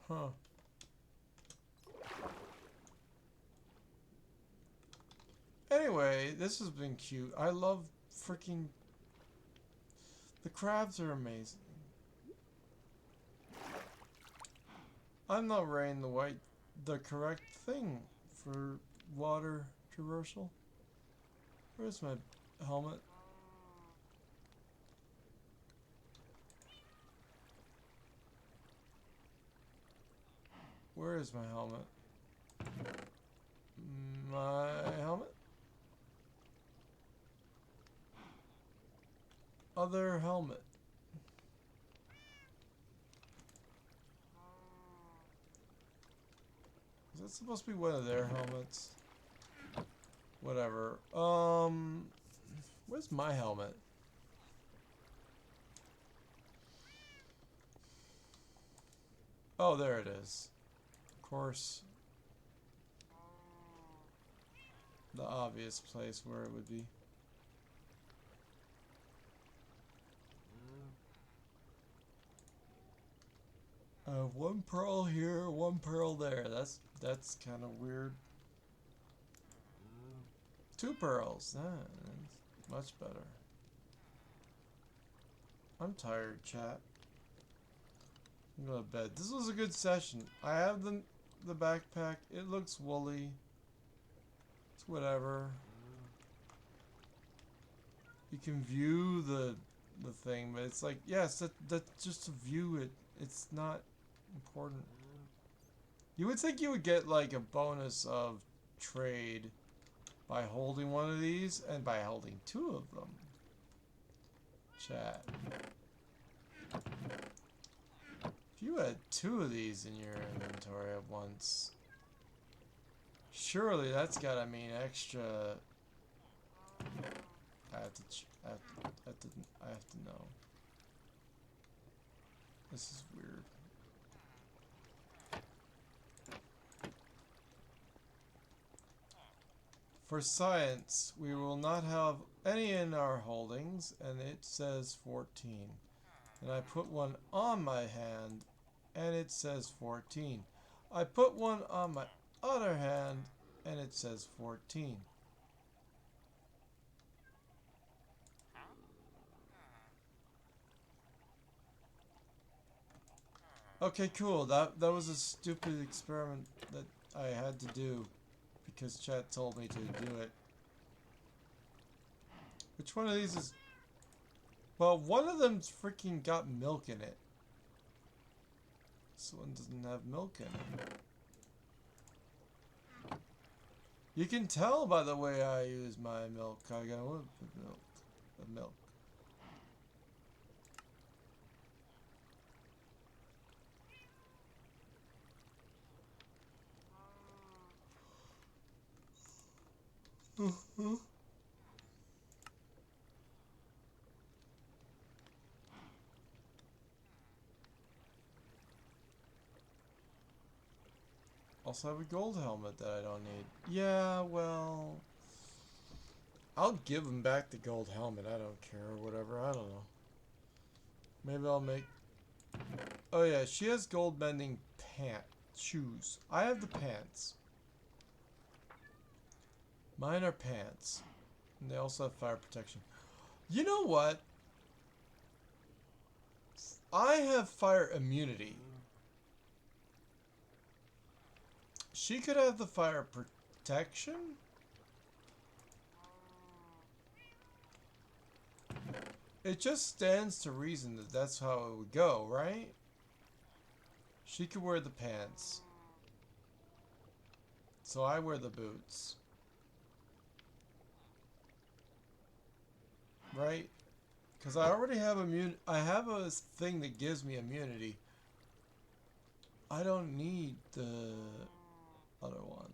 Huh. Anyway, this has been cute. I love freaking... The crabs are amazing. I'm not wearing the correct thing for water traversal. Where's my helmet? Where is my helmet? My helmet? Other helmet. Is that supposed to be one of their helmets? Whatever. Where's my helmet? Oh, there it is. Of course. The obvious place where it would be. One pearl here, one pearl there. That's kind of weird. Two pearls. That's much better. I'm tired, chat. I'm going to bed. This was a good session. I have the backpack. It looks woolly. It's whatever. You can view the thing, but it's like, yes, that's just to view it. It's not important. You would think you would get like a bonus of trade by holding one of these and by holding two of them. Chat. If you had two of these in your inventory at once, surely that's gotta mean extra. I have to know. This is weird. For science, we will not have any in our holdings, and it says 14. And I put one on my hand, and it says 14. I put one on my other hand, and it says 14. Okay, cool. That was a stupid experiment that I had to do because chat told me to do it. Which one of these is... Well, one of them's freaking got milk in it. This one doesn't have milk in it. You can tell by the way I use my milk. I got a little bit of milk. Of milk. Also have a gold helmet that I don't need. Yeah, well... I'll give him back the gold helmet. I don't care or whatever. I don't know. Maybe I'll make... Oh yeah, she has gold bending shoes. I have the pants. Mine are pants. And they also have fire protection. You know what? I have fire immunity. She could have the fire protection? It just stands to reason that that's how it would go, right? She could wear the pants. So I wear the boots. Right? Because I already have I have a thing that gives me immunity. I don't need the other one.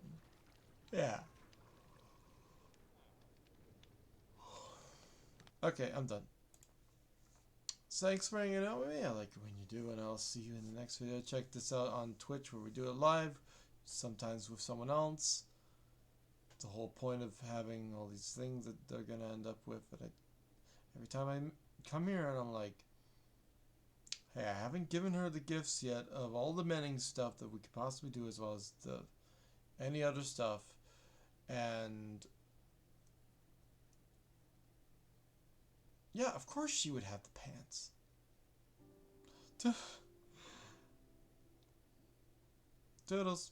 Yeah. Okay, I'm done. So thanks for hanging out with me. I like it when you do, and I'll see you in the next video. Check this out on Twitch where we do it live, sometimes with someone else. It's the whole point of having all these things that they're gonna end up with. But every time I come here and I'm like, hey, I haven't given her the gifts yet of all the mending stuff that we could possibly do, as well as any other stuff, and yeah, of course she would have the pants. Toodles.